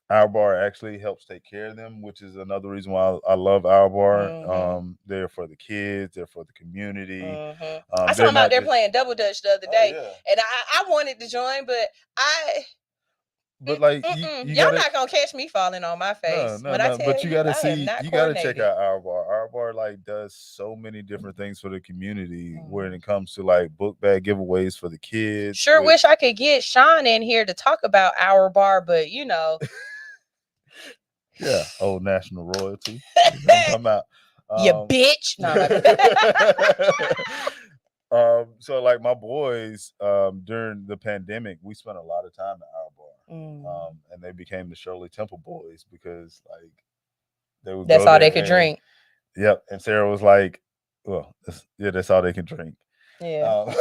[SPEAKER 6] Our bar actually helps take care of them, which is another reason why I love our bar. They're for the kids, they're for the community.
[SPEAKER 5] I saw them out there playing double dutch the other day, and I wanted to join, but y'all not gonna catch me falling on my face.
[SPEAKER 6] But you gotta check out our bar. Our bar like does so many different things for the community when it comes to like book bag giveaways for the kids.
[SPEAKER 5] Sure wish I could get Sean in here to talk about our bar, but you know.
[SPEAKER 6] Yeah, old national royalty. Come out.
[SPEAKER 5] You bitch. No.
[SPEAKER 6] So like my boys, during the pandemic, we spent a lot of time at our bar. And they became the Shirley Temple boys, because like they would
[SPEAKER 5] that's all they could drink.
[SPEAKER 6] Yep. And Sarah was like, well, that's all they can drink.
[SPEAKER 5] Yeah.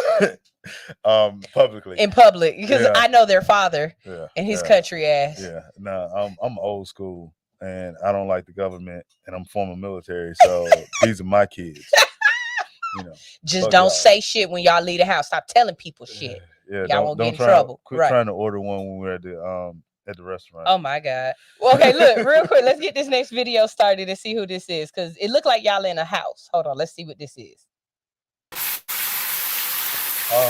[SPEAKER 6] Publicly.
[SPEAKER 5] In public, because I know their father and his country ass.
[SPEAKER 6] Yeah. No, I'm old school, and I don't like the government, and I'm former military, so these are my kids. You know,
[SPEAKER 5] just don't say shit when y'all leave the house. Stop telling people shit.
[SPEAKER 6] Yeah,
[SPEAKER 5] y'all won't get in trouble.
[SPEAKER 6] Quit trying to order one when we're at the restaurant.
[SPEAKER 5] Oh my God. Well, okay, look, real quick, let's get this next video started and see who this is, because it looked like y'all in a house. Hold on, let's see what this is. He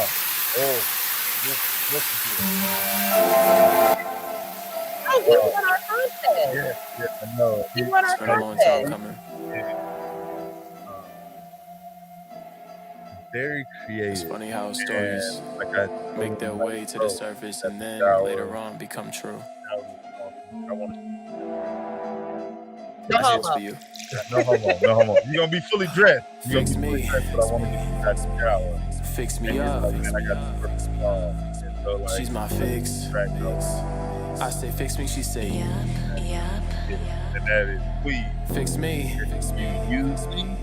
[SPEAKER 5] won our contest.
[SPEAKER 6] Yeah, I know.
[SPEAKER 5] He won our contest.
[SPEAKER 6] Very creative.
[SPEAKER 9] It's funny how stories make their way to the surface and then later on become true.
[SPEAKER 6] I want to.
[SPEAKER 5] No homo.
[SPEAKER 9] For you.
[SPEAKER 6] No homo. You're gonna be fully dressed. You're gonna be fully dressed, but I want to get you out the shower.
[SPEAKER 9] Fix me up.
[SPEAKER 6] And I got the perfect song. So, like,
[SPEAKER 9] she's my fix. I say fix me, she say
[SPEAKER 6] and that is please.
[SPEAKER 9] Fix me.
[SPEAKER 6] Use me.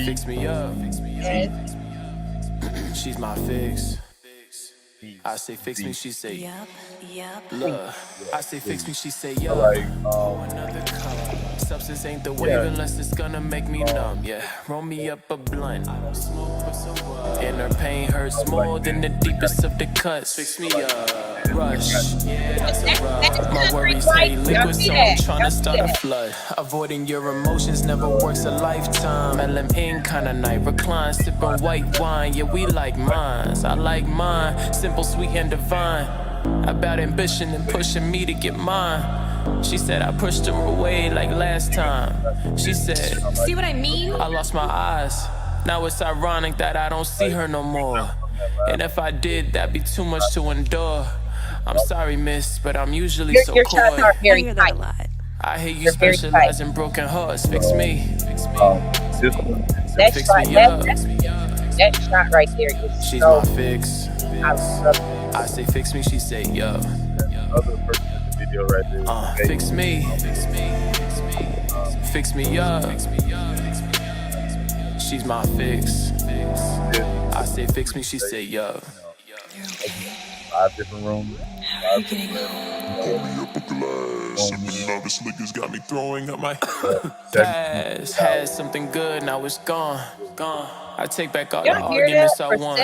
[SPEAKER 9] Fix me up. She's my fix. I say fix me, she say look. I say fix me, she say yo. Another color. Substance ain't the wave unless it's gonna make me numb. Yeah, roll me up a blunt. I don't smoke, but so what? And her pain hurts more than the deepest of the cuts. Fix me up. Rush. Yeah, that's a rub. My worries say liquid, so I'm trying to start a flood. Avoiding your emotions never works a lifetime. LMN kind of night, recline, sipping white wine. Yeah, we like mines. I like mine. Simple, sweet, and divine. About ambition and pushing me to get mine. She said I pushed her away like last time. She said, see what I mean? I lost my eyes. Now it's ironic that I don't see her no more. And if I did, that'd be too much to endure. I'm sorry, miss, but I'm usually so
[SPEAKER 5] your shots are very tight.
[SPEAKER 9] I hear you specialize in broken hearts. Fix me. Fix me.
[SPEAKER 5] That shot right there is
[SPEAKER 9] she's
[SPEAKER 5] so
[SPEAKER 9] my fix. I say fix me, she say yo.
[SPEAKER 6] Other person in the video right there.
[SPEAKER 9] Fix me. Fix me up. She's my fix. I say fix me, she say yo.
[SPEAKER 6] 5 different rooms.
[SPEAKER 12] Pour me up a glass. And the nervous liquors got me throwing up my
[SPEAKER 9] past. Had something good, now it's gone. I take back all the arguments I won.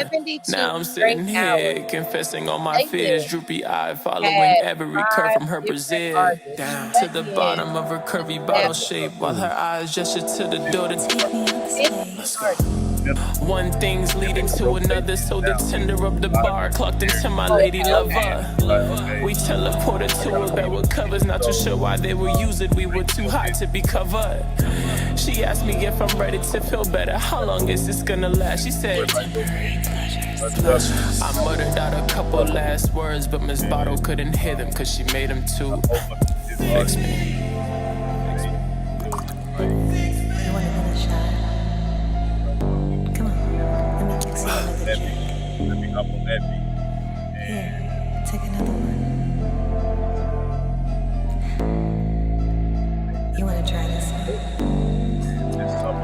[SPEAKER 9] Now I'm sitting here confessing all my fears. Droopy eye following every curve from her Brazil down to the bottom of her curvy bottle shape, while her eyes gesture to the door to take me up. Let's go. One thing's leading to another, so the tender of the bar clocked into my lady lover. We teleported to a bed with covers, not too sure why they would use it. We were too hot to be covered. She asked me if I'm ready to feel better. How long is this gonna last? She said, temporary pleasures. I muttered out a couple last words, but Miss Bottle couldn't hear them cause she made them too. Fix me.
[SPEAKER 8] You wanna finish a shot? Come on, let me mix you another drink. Here, take another one. You wanna try this one?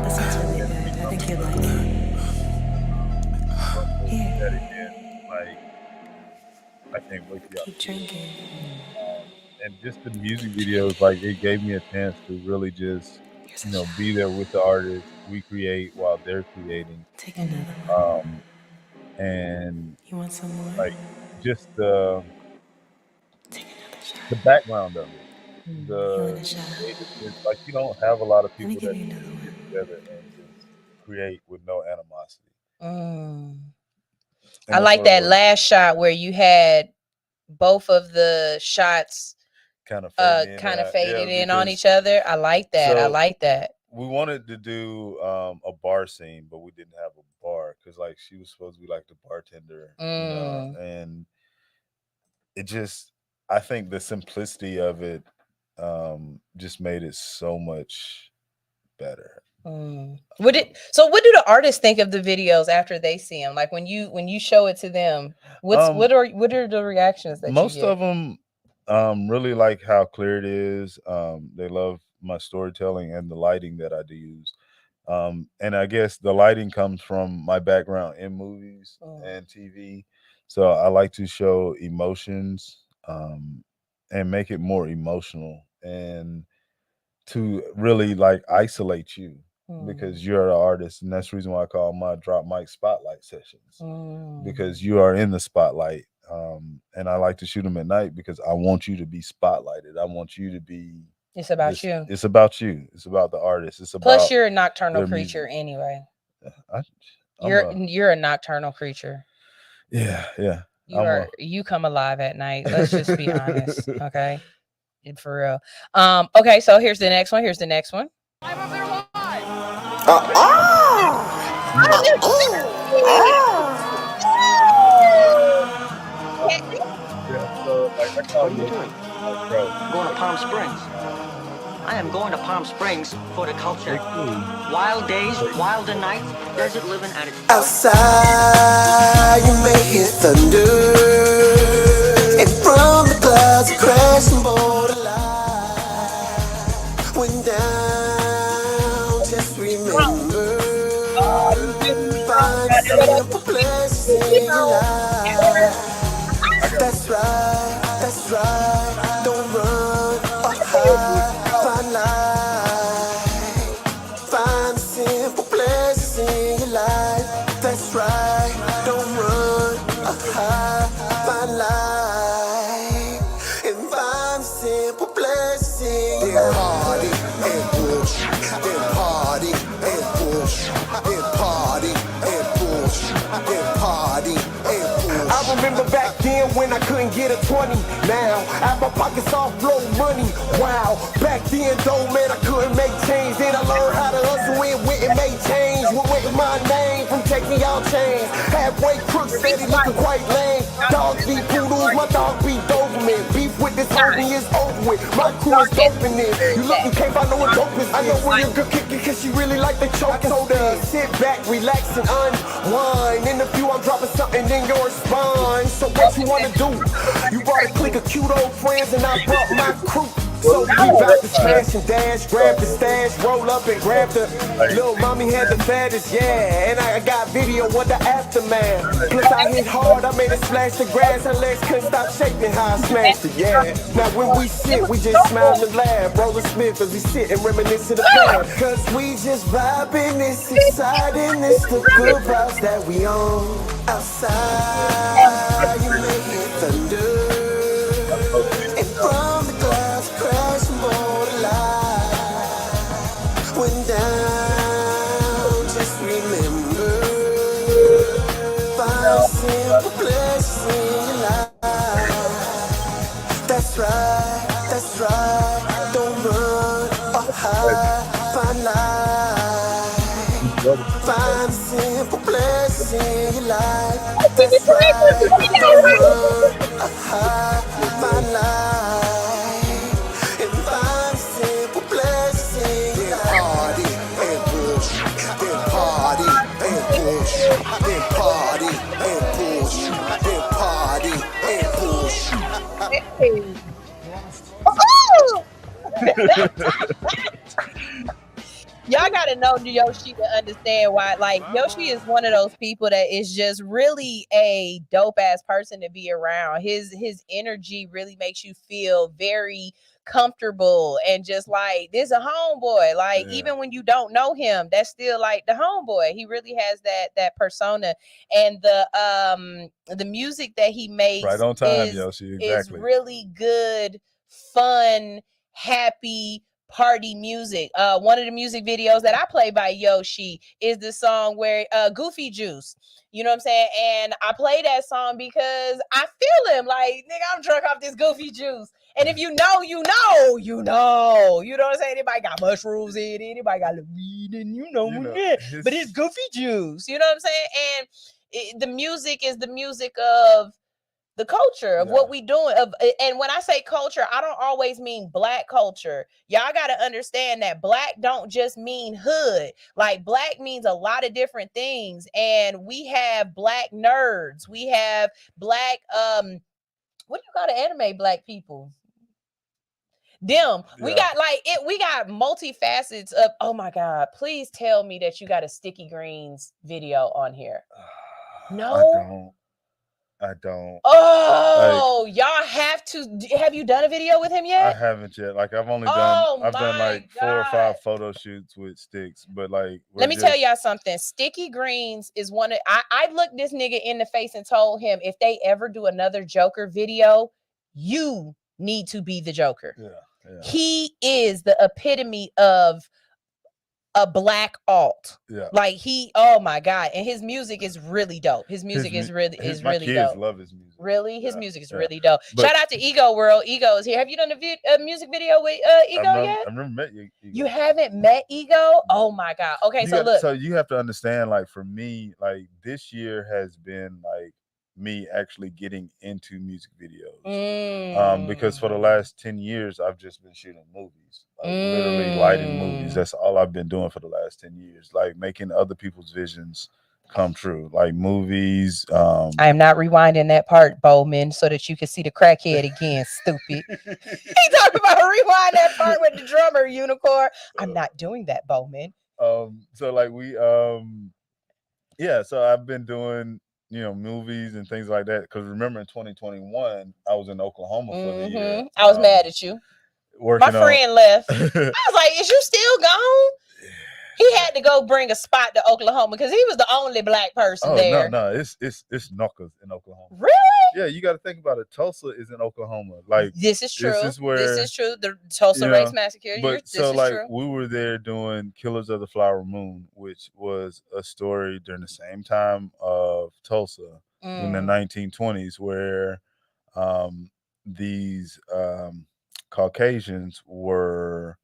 [SPEAKER 8] This one's really good. I think you'd like it. Here.
[SPEAKER 6] I can't wait to
[SPEAKER 8] keep drinking.
[SPEAKER 6] And just the music videos, like it gave me a chance to really just, be there with the artists, recreate while they're creating.
[SPEAKER 8] Take another one.
[SPEAKER 6] And
[SPEAKER 8] You want some more?
[SPEAKER 6] like just the background of it. It's like you don't have a lot of people that get together and just create with no animosity.
[SPEAKER 5] I like that last shot where you had both of the shots
[SPEAKER 6] kind of
[SPEAKER 5] faded in on each other. I like that. I like that.
[SPEAKER 6] We wanted to do a bar scene, but we didn't have a bar because like she was supposed to be like the bartender, and it just, I think the simplicity of it just made it so much better.
[SPEAKER 5] So what do the artists think of the videos after they see them? Like when you show it to them, what are the reactions that
[SPEAKER 6] most
[SPEAKER 5] you get?
[SPEAKER 6] of them really like how clear it is. They love my storytelling and the lighting that I do use. And I guess the lighting comes from my background in movies and TV. So I like to show emotions and make it more emotional and to really like isolate you because you're an artist. And that's the reason why I call my drop mic spotlight sessions because you are in the spotlight. And I like to shoot them at night because I want you to be spotlighted. I want you to be.
[SPEAKER 5] It's about you.
[SPEAKER 6] It's about you. It's about the artist. It's about.
[SPEAKER 5] Plus, you're a nocturnal creature anyway. You're a nocturnal creature.
[SPEAKER 6] Yeah.
[SPEAKER 5] You come alive at night. Let's just be honest, okay? For real. Okay, so here's the next one.
[SPEAKER 13] What are you doing? I'm going to Palm Springs. I am going to Palm Springs for the culture. Wild days, wilder nights, desert living at its
[SPEAKER 14] outside, you may hear thunder, and from the clouds a crashing borderline. When down, just remember, find simple places in your life. That's right, don't run or hide, find life. Find simple places in your life. That's right, don't run or hide, find life. And find simple places in your life. Party and push, and party and push, and party and push, and party and push. I remember back then when I couldn't get a 20. Now, out my pockets off blow money. Wow, back then though, man, I couldn't make change. Then I learned how to hustle and went and made change. Went with my name from taking y'all chains. Halfway crook, steady looking quite lame. Dogs be poodles, my dog be Doberman. Beef with this homie is over with. My crew is doping it. You look, you can't find no one dope is. I know where your girl kicking cause she really like the choke. So sit back, relax and unwind. In the view, I'm dropping something in your spine. So what you wanna do? You brought a clique of cute old friends and I brought my crew. So we about to smash and dash, grab the stash, roll up and grab the little mommy had the fattest, yeah. And I got video of the aftermath. Plus I hit hard, I made it splash the grass. Her legs couldn't stop shaking how I smashed it, yeah. Now when we sit, we just smile and laugh. Roll a Smith as we sit and reminisce of the past. Cause we just vibing, it's exciting, it's the good vibes that we own. Outside, you may hear thunder, and from the clouds crashing borderline. When down, just remember, find simple places in your life. That's right, don't run or hide, find life. Find simple places in your life. That's right, don't run my life. And find simple blessings. Then party and push, then party and push, then party and push, then party and push.
[SPEAKER 5] Y'all gotta know Yoshi to understand why. Like Yoshi is one of those people that is just really a dope ass person to be around. His energy really makes you feel very comfortable and just like this a homeboy. Like even when you don't know him, that's still like the homeboy. He really has that persona, and the music that he makes
[SPEAKER 6] Right on time, Yoshi.
[SPEAKER 5] is
[SPEAKER 6] Exactly.
[SPEAKER 5] really good, fun, happy party music. One of the music videos that I play by Yoshi is the song where Goofy Juice. You know what I'm saying? And I play that song because I feel him. Like, nigga, I'm drunk off this Goofy Juice. And if you know, you know, you know. You know what I'm saying? Anybody got mushrooms in it, anybody got the weed, and you know but it's Goofy Juice. You know what I'm saying? And the music is the music of the culture of what we doing and when I say culture, I don't always mean black culture. Y'all got to understand that black don't just mean hood. Like black means a lot of different things, and we have black nerds, we have black what do you call the anime black people? We got like it, we got multifacets of, oh my god, please tell me that you got a Sticky Greens video on here. No,
[SPEAKER 6] I don't.
[SPEAKER 5] Oh, like, y'all have to. Have you done a video with him yet?
[SPEAKER 6] I haven't yet. Like I've only done. I've done like 4 or 5 photo shoots with Sticks, but like
[SPEAKER 5] let me tell y'all something. Sticky Greens is one of. I looked this nigga in the face and told him if they ever do another Joker video, you need to be the Joker.
[SPEAKER 6] Yeah.
[SPEAKER 5] He is the epitome of a black alt.
[SPEAKER 6] Yeah.
[SPEAKER 5] Like oh my god, and his music is really dope. His music is really
[SPEAKER 6] my
[SPEAKER 5] really
[SPEAKER 6] kids
[SPEAKER 5] dope.
[SPEAKER 6] love his music.
[SPEAKER 5] Really, his music is really dope. But shout out to Ego World. Ego is here. Have you done a music video with Ego yet?
[SPEAKER 6] I've never met you.
[SPEAKER 5] You haven't met Ego? Oh my god. Okay, look.
[SPEAKER 6] So you have to understand, like for me, like this year has been like me actually getting into music videos. Because for the last 10 years I've just been shooting movies, like literally lighting movies. That's all I've been doing for the last 10 years, like making other people's visions come true, like movies.
[SPEAKER 5] I am not rewinding that part, Bowman, so that you can see the crackhead again, stupid. He talking about rewind that part with the drummer, Unicorn. I'm not doing that, Bowman.
[SPEAKER 6] So like so I've been doing movies and things like that, because remember in 2021 I was in Oklahoma for the year.
[SPEAKER 5] I was mad at you. My friend left. I was like, is you still gone? He had to go bring a spot to Oklahoma because he was the only black person there.
[SPEAKER 6] No, it's knuckles in Oklahoma.
[SPEAKER 5] Really?
[SPEAKER 6] Yeah, you got to think about it. Tulsa is in Oklahoma. Like
[SPEAKER 5] this is true.
[SPEAKER 6] This is
[SPEAKER 5] true. The Tulsa race massacre.
[SPEAKER 6] But we were there doing Killers of the Flower Moon, which was a story during the same time of Tulsa in the 1920s, where these Caucasians were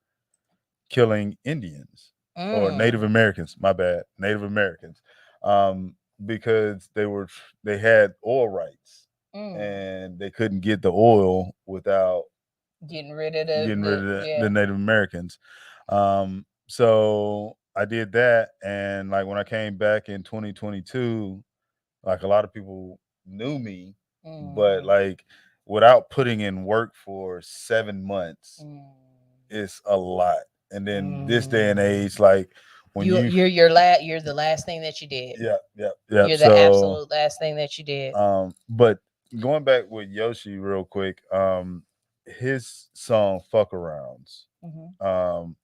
[SPEAKER 6] killing Indians. Or Native Americans, my bad, Native Americans, because they had oil rights and they couldn't get the oil without
[SPEAKER 5] getting rid of the
[SPEAKER 6] Native Americans. So I did that, and like when I came back in 2022, like a lot of people knew me, but like without putting in work for 7 months, it's a lot. And then this day and age, like when
[SPEAKER 5] you're the last thing that you did.
[SPEAKER 6] Yeah.
[SPEAKER 5] You're the absolute last thing that you did.
[SPEAKER 6] But going back with Yoshi real quick, his song "Fuck Arounds."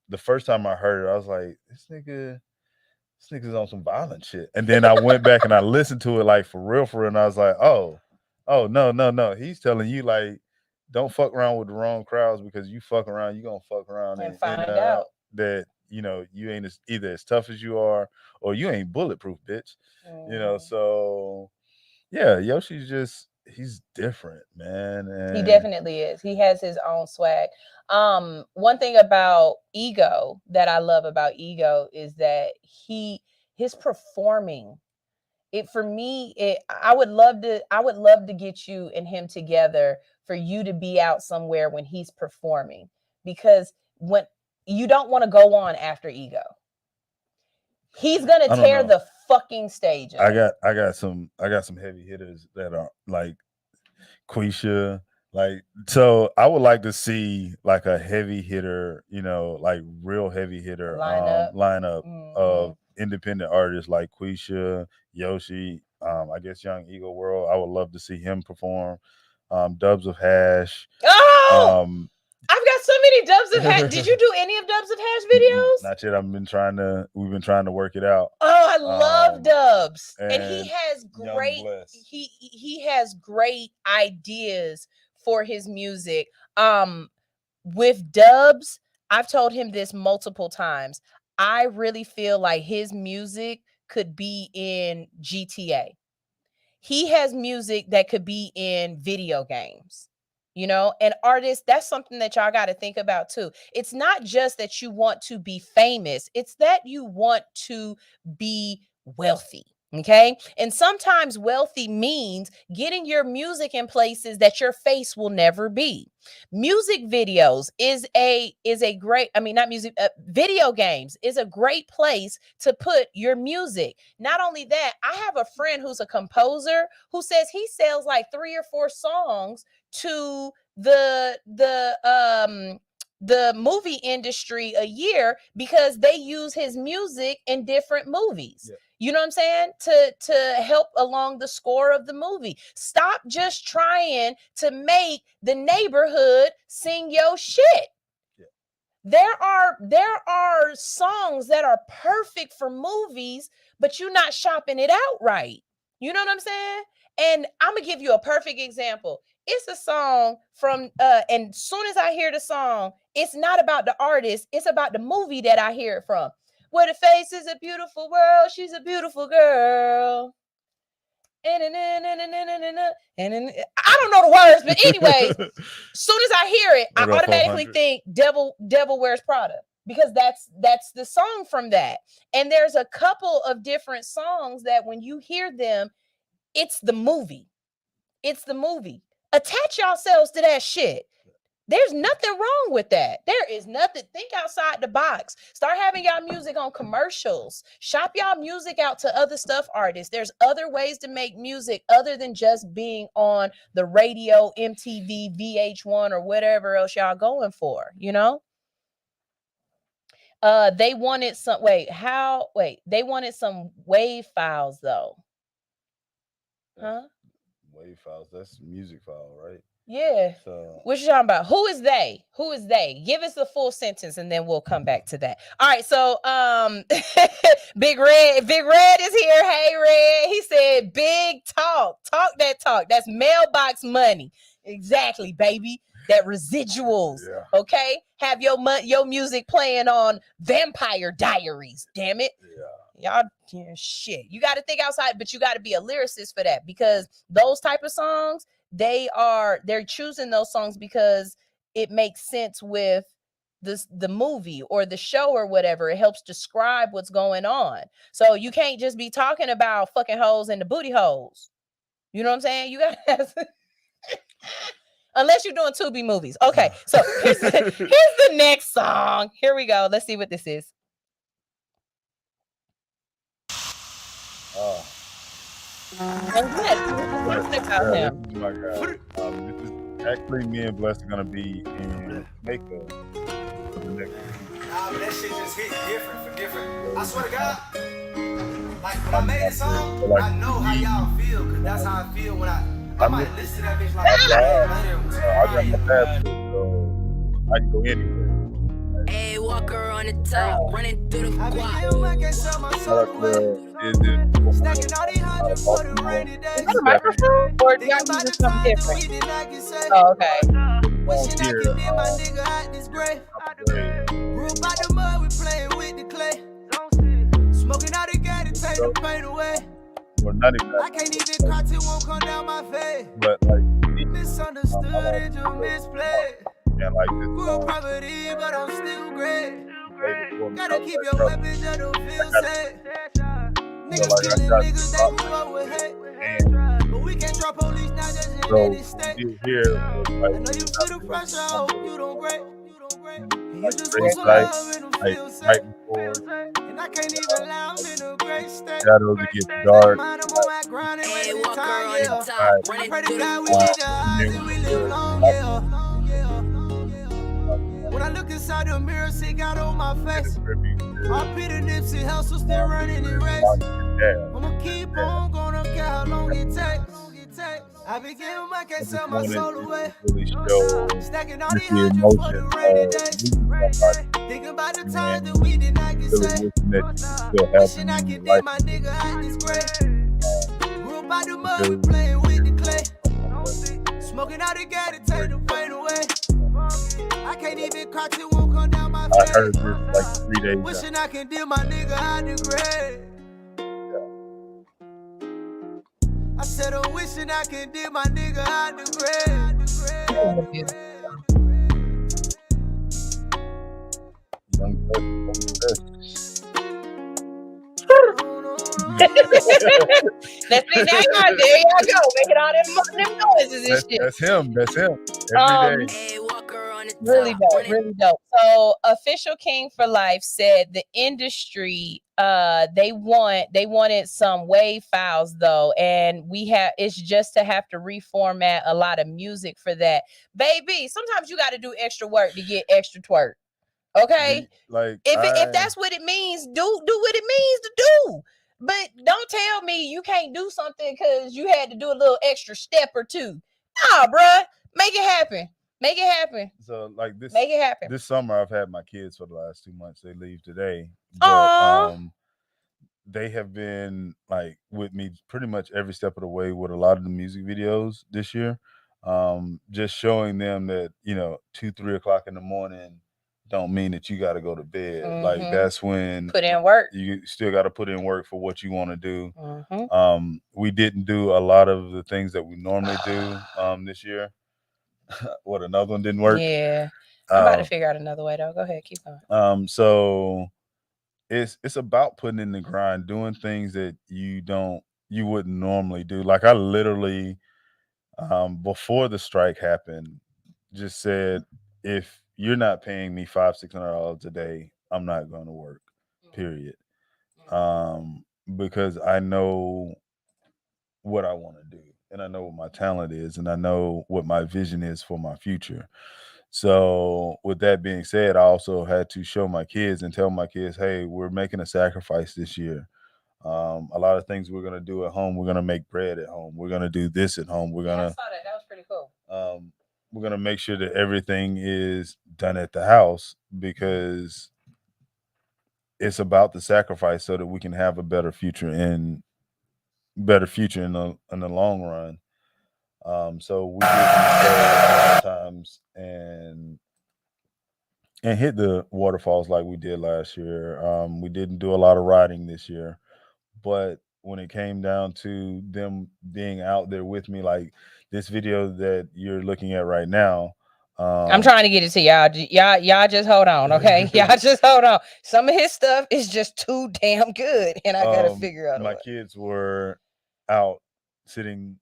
[SPEAKER 6] The first time I heard it, I was like, this nigga's on some violent shit. And then I went back and I listened to it like for real, and I was like, oh no, he's telling you like, don't fuck around with the wrong crowds, because you fuck around, you're gonna fuck around
[SPEAKER 5] and find out
[SPEAKER 6] that you ain't either as tough as you are, or you ain't bulletproof, bitch. So yeah, Yoshi's he's different, man. And
[SPEAKER 5] he definitely is. He has his own swag. One thing about Ego that I love about Ego is that his performing for me, I would love to get you and him together for you to be out somewhere when he's performing, because when you don't want to go on after Ego. He's gonna tear the fucking stage up.
[SPEAKER 6] I got some heavy hitters that are like Quisha. Like, so I would like to see like a heavy hitter, you know, like real heavy hitter lineup of independent artists like Quisha, Yoshi, I guess Young Eagle World. I would love to see him perform. Dubs of Hash.
[SPEAKER 5] Oh, I've got so many Dubs of Hash. Did you do any of Dubs of Hash videos?
[SPEAKER 6] Not yet. We've been trying to work it out.
[SPEAKER 5] Oh, I love Dubs. And he has great ideas for his music. With Dubs, I've told him this multiple times. I really feel like his music could be in GTA. He has music that could be in video games. You know, and artists, that's something that y'all got to think about too. It's not just that you want to be famous, it's that you want to be wealthy. Okay. And sometimes wealthy means getting your music in places that your face will never be. Music videos is a great, not music, video games is a great place to put your music. Not only that, I have a friend who's a composer who says he sells like 3 or 4 songs to the movie industry a year because they use his music in different movies. Yeah. You know what I'm saying? To help along the score of the movie. Stop just trying to make the neighborhood sing your shit. Yeah. There are songs that are perfect for movies, but you're not shopping it out right. You know what I'm saying? And I'm gonna give you a perfect example. It's a song from and as soon as I hear the song, it's not about the artist, it's about the movie that I hear it from. Where the face is a beautiful world, she's a beautiful girl. And I don't know the words, but anyway, as soon as I hear it, I automatically think Devil Wears Prada, because that's the song from that. And there's a couple of different songs that when you hear them, it's the movie. It's the movie. Attach yourselves to that shit. There's nothing wrong with that. There is nothing. Think outside the box. Start having y'all music on commercials. Shop y'all music out to other stuff artists. There's other ways to make music other than just being on the radio, MTV, VH1, or whatever else y'all going for, you know? They wanted some, they wanted some WAV files though. Huh?
[SPEAKER 6] WAV files, that's music file, right?
[SPEAKER 5] Yeah. So, what you talking about? Who is they? Who is they? Give us the full sentence and then we'll come back to that. All right. So Big Red is here. Hey Red. He said big talk. Talk that talk. That's mailbox money. Exactly, baby. That residuals. Yeah. Okay. Have your music playing on Vampire Diaries. Damn it. Yeah. Y'all, shit. You got to think outside, but you got to be a lyricist for that, because those type of songs, they're choosing those songs because it makes sense with the movie or the show or whatever. It helps describe what's going on. So you can't just be talking about fucking hoes and the booty holes. You know what I'm saying? You got to unless you're doing Tubi movies. Okay, so here's the next song. Here we go. Let's see what this is.
[SPEAKER 6] This is my guy. This is actually me and Bless are gonna be in makeup for the next week.
[SPEAKER 15] But that shit just hit different. I swear to God, like when I made this song, I know how y'all feel, because that's how I feel when I might listen to that bitch like
[SPEAKER 6] I got my passport, so I can go anywhere.
[SPEAKER 8] Hey, walker on the top, running through the quad.
[SPEAKER 15] Stacking all these hundreds for the rainy days.
[SPEAKER 5] Is that a microphone? Or do y'all use something different? Oh, okay.
[SPEAKER 15] Wishing I could be my nigga out this gray. Grew up out the mud, we playing with the clay. Smoking out the gas to take the pain away. I can't even cry till it won't come down my face.
[SPEAKER 6] But like
[SPEAKER 15] misunderstood and just misplayed.
[SPEAKER 6] And like this
[SPEAKER 15] Grew property, but I'm still great. Gotta keep your weapons, I don't feel safe.
[SPEAKER 6] So like I got to drop and
[SPEAKER 15] but we can't drop police now just in
[SPEAKER 6] so
[SPEAKER 15] any state.
[SPEAKER 6] you here was
[SPEAKER 15] I
[SPEAKER 6] like
[SPEAKER 15] know you feel the pressure, I hope you don't break. You
[SPEAKER 6] like
[SPEAKER 15] just
[SPEAKER 6] great
[SPEAKER 15] want some
[SPEAKER 6] sight,
[SPEAKER 15] love and them
[SPEAKER 6] like
[SPEAKER 15] feel safe.
[SPEAKER 6] right before
[SPEAKER 15] And I can't even lie, I'm in a great state.
[SPEAKER 6] shadows it gets
[SPEAKER 15] Steady
[SPEAKER 6] dark.
[SPEAKER 15] mind, I'm on my grind and wasting time, yeah.
[SPEAKER 6] Right.
[SPEAKER 15] I pray to God we meet the
[SPEAKER 6] And
[SPEAKER 15] odds
[SPEAKER 6] then
[SPEAKER 15] and
[SPEAKER 6] when
[SPEAKER 15] we live
[SPEAKER 6] you're
[SPEAKER 15] long, yeah. When I look inside the mirror, see God on my face. I pity Nipsey Hussle still running the race. I'ma keep on gonna care how long it takes. I begin I can't sell my soul away.
[SPEAKER 6] really show
[SPEAKER 15] Stacking all
[SPEAKER 6] just
[SPEAKER 15] these
[SPEAKER 6] the
[SPEAKER 15] hundreds for
[SPEAKER 6] emotion
[SPEAKER 15] the rainy
[SPEAKER 6] of
[SPEAKER 15] days.
[SPEAKER 6] meeting somebody
[SPEAKER 15] Thinking about the times that
[SPEAKER 6] and
[SPEAKER 15] we did not get
[SPEAKER 6] really
[SPEAKER 15] saved.
[SPEAKER 6] wishing that you still have
[SPEAKER 15] Wishing
[SPEAKER 6] them
[SPEAKER 15] I
[SPEAKER 6] in
[SPEAKER 15] could
[SPEAKER 6] your life
[SPEAKER 15] dip my nigga out this grave. Grew up out the mud, we
[SPEAKER 6] because
[SPEAKER 15] playing with the clay. Smoking out the gas to take the pain away. I can't even cry till won't come down my
[SPEAKER 6] I
[SPEAKER 15] face.
[SPEAKER 6] heard this like 3 days ago.
[SPEAKER 15] Wishing I can dip my nigga out the grave. I said I'm wishing I can dip my nigga out the grave.
[SPEAKER 5] That's it. Now y'all, there y'all go, making all them noises and shit.
[SPEAKER 6] That's him. That's him. Every day.
[SPEAKER 5] Really dope, really dope. So Official King for Life said the industry they wanted some wave files though, and it's just to have to reformat a lot of music for that. Baby, sometimes you got to do extra work to get extra twerk. Okay?
[SPEAKER 6] Like
[SPEAKER 5] if that's what it means, do what it means to do. But don't tell me you can't do something because you had to do a little extra step or two. Nah, bruh. Make it happen. Make it happen.
[SPEAKER 6] So like this,
[SPEAKER 5] make it happen.
[SPEAKER 6] This summer I've had my kids for the last 2 months. They leave today, but they have been like with me pretty much every step of the way with a lot of the music videos this year. Just showing them that 2-3 o'clock in the morning don't mean that you got to go to bed.
[SPEAKER 5] Mm-hmm.
[SPEAKER 6] Like that's when
[SPEAKER 5] put in work.
[SPEAKER 6] You still got to put in work for what you want to do.
[SPEAKER 5] Mm-hmm.
[SPEAKER 6] We didn't do a lot of the things that we normally do this year. What, another one didn't work?
[SPEAKER 5] Yeah. I'm about to figure out another way though. Go ahead, keep going.
[SPEAKER 6] So it's about putting in the grind, doing things that you wouldn't normally do. Like I literally before the strike happened, just said, if you're not paying me $500-$600 a day, I'm not going to work. Period. Because I know what I want to do, and I know what my talent is, and I know what my vision is for my future. So with that being said, I also had to show my kids and tell my kids, hey, we're making a sacrifice this year. A lot of things we're going to do at home. We're going to make bread at home. We're going to do this at home. We're going to,
[SPEAKER 5] I saw that. That was pretty cool.
[SPEAKER 6] We're going to make sure that everything is done at the house, because it's about the sacrifice so that we can have a better future in the long run. So we did times and hit the waterfalls like we did last year. We didn't do a lot of riding this year, but when it came down to them being out there with me, like this video that you're looking at right now,
[SPEAKER 5] I'm trying to get it to y'all. Y'all just hold on, okay? Y'all just hold on. Some of his stuff is just too damn good, and I gotta figure out.
[SPEAKER 6] My kids were out sitting,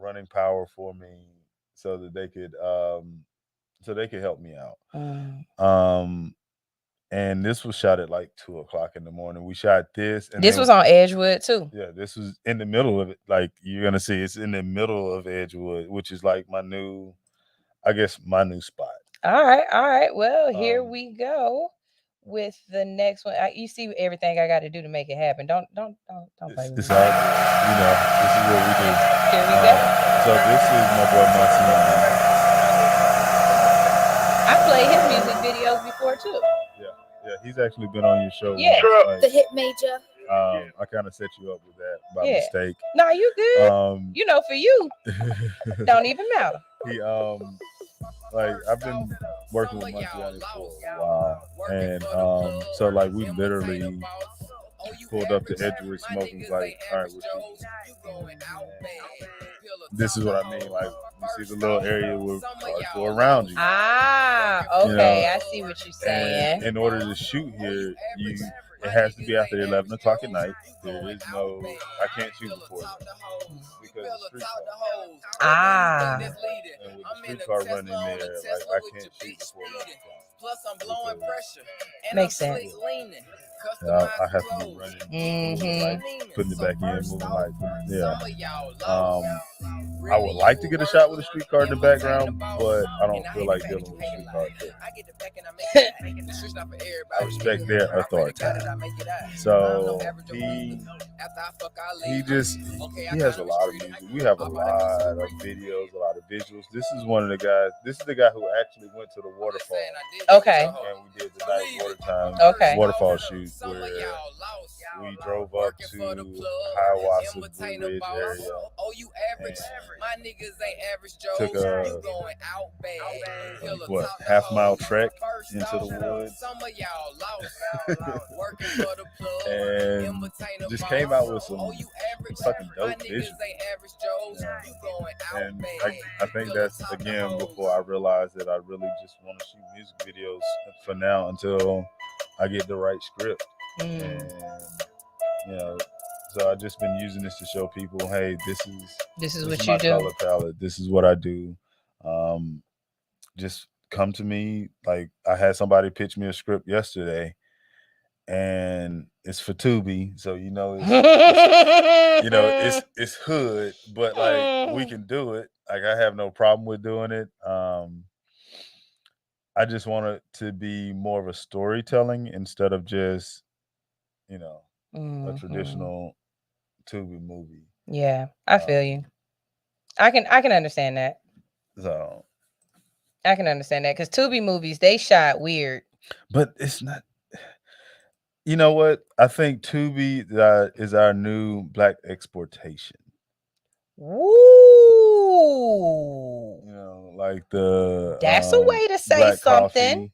[SPEAKER 6] running power for me so that they could help me out. And this was shot at like 2 o'clock in the morning. We shot this, and
[SPEAKER 5] this was on Edgewood too.
[SPEAKER 6] Yeah, this was in the middle of it. Like you're gonna see, it's in the middle of Edgewood, which is like my new spot.
[SPEAKER 5] All right. Well, here we go with the next one. You see everything I got to do to make it happen. Don't play with me.
[SPEAKER 6] It's all good. This is what we do.
[SPEAKER 5] Here we go.
[SPEAKER 6] So this is my boy Monsignor.
[SPEAKER 5] I played his music videos before too.
[SPEAKER 6] Yeah, he's actually been on your show.
[SPEAKER 5] Yeah,
[SPEAKER 2] the hit major.
[SPEAKER 6] I kind of set you up with that by mistake.
[SPEAKER 5] No, you good. For you, don't even matter.
[SPEAKER 6] He like I've been working with Monsignor for a while, and so like we literally pulled up to Edgewood smoking. Was like, all right, this is what I mean. Like you see the little area where cars go around you.
[SPEAKER 5] Ah, okay, I see what you're saying.
[SPEAKER 6] And in order to shoot here, it has to be after 11 o'clock at night. There is no, I can't shoot before that because of streetcar. And with the streetcar running there, like I can't shoot before that.
[SPEAKER 3] Plus, I'm blowing pressure.
[SPEAKER 5] Makes sense.
[SPEAKER 6] Yeah, I have to be running, moving lights, putting it back in, moving lights. Yeah. I would like to get a shot with a streetcar in the background, but I don't feel like dealing with a streetcar shit. I respect their authority. So he has a lot of music. We have a lot of videos, a lot of visuals. This is one of the guys. This is the guy who actually went to the waterfall.
[SPEAKER 5] Okay.
[SPEAKER 6] And we did the night waterfall shoot where we drove up to Hiawassee Blue Ridge area and took a half-mile trek into the woods and just came out with some fucking dope visuals. And I think that's, again, before I realized that I really just want to shoot music videos for now until I get the right script. And, so I've just been using this to show people, hey, this is
[SPEAKER 5] what
[SPEAKER 6] my
[SPEAKER 5] you do.
[SPEAKER 6] color palette. This is what I do. Just come to me. Like, I had somebody pitch me a script yesterday, and it's for Tubi, so it's hood, but like we can do it. Like, I have no problem with doing it. I just want it to be more of a storytelling instead of just a traditional Tubi movie.
[SPEAKER 5] Yeah, I feel you. I can understand that.
[SPEAKER 6] So
[SPEAKER 5] I can understand that because Tubi movies, they shot weird.
[SPEAKER 6] But it's not. You know what? I think Tubi is our new black exploitation.
[SPEAKER 5] Ooh.
[SPEAKER 6] Like the
[SPEAKER 5] that's a way to say
[SPEAKER 6] black
[SPEAKER 5] something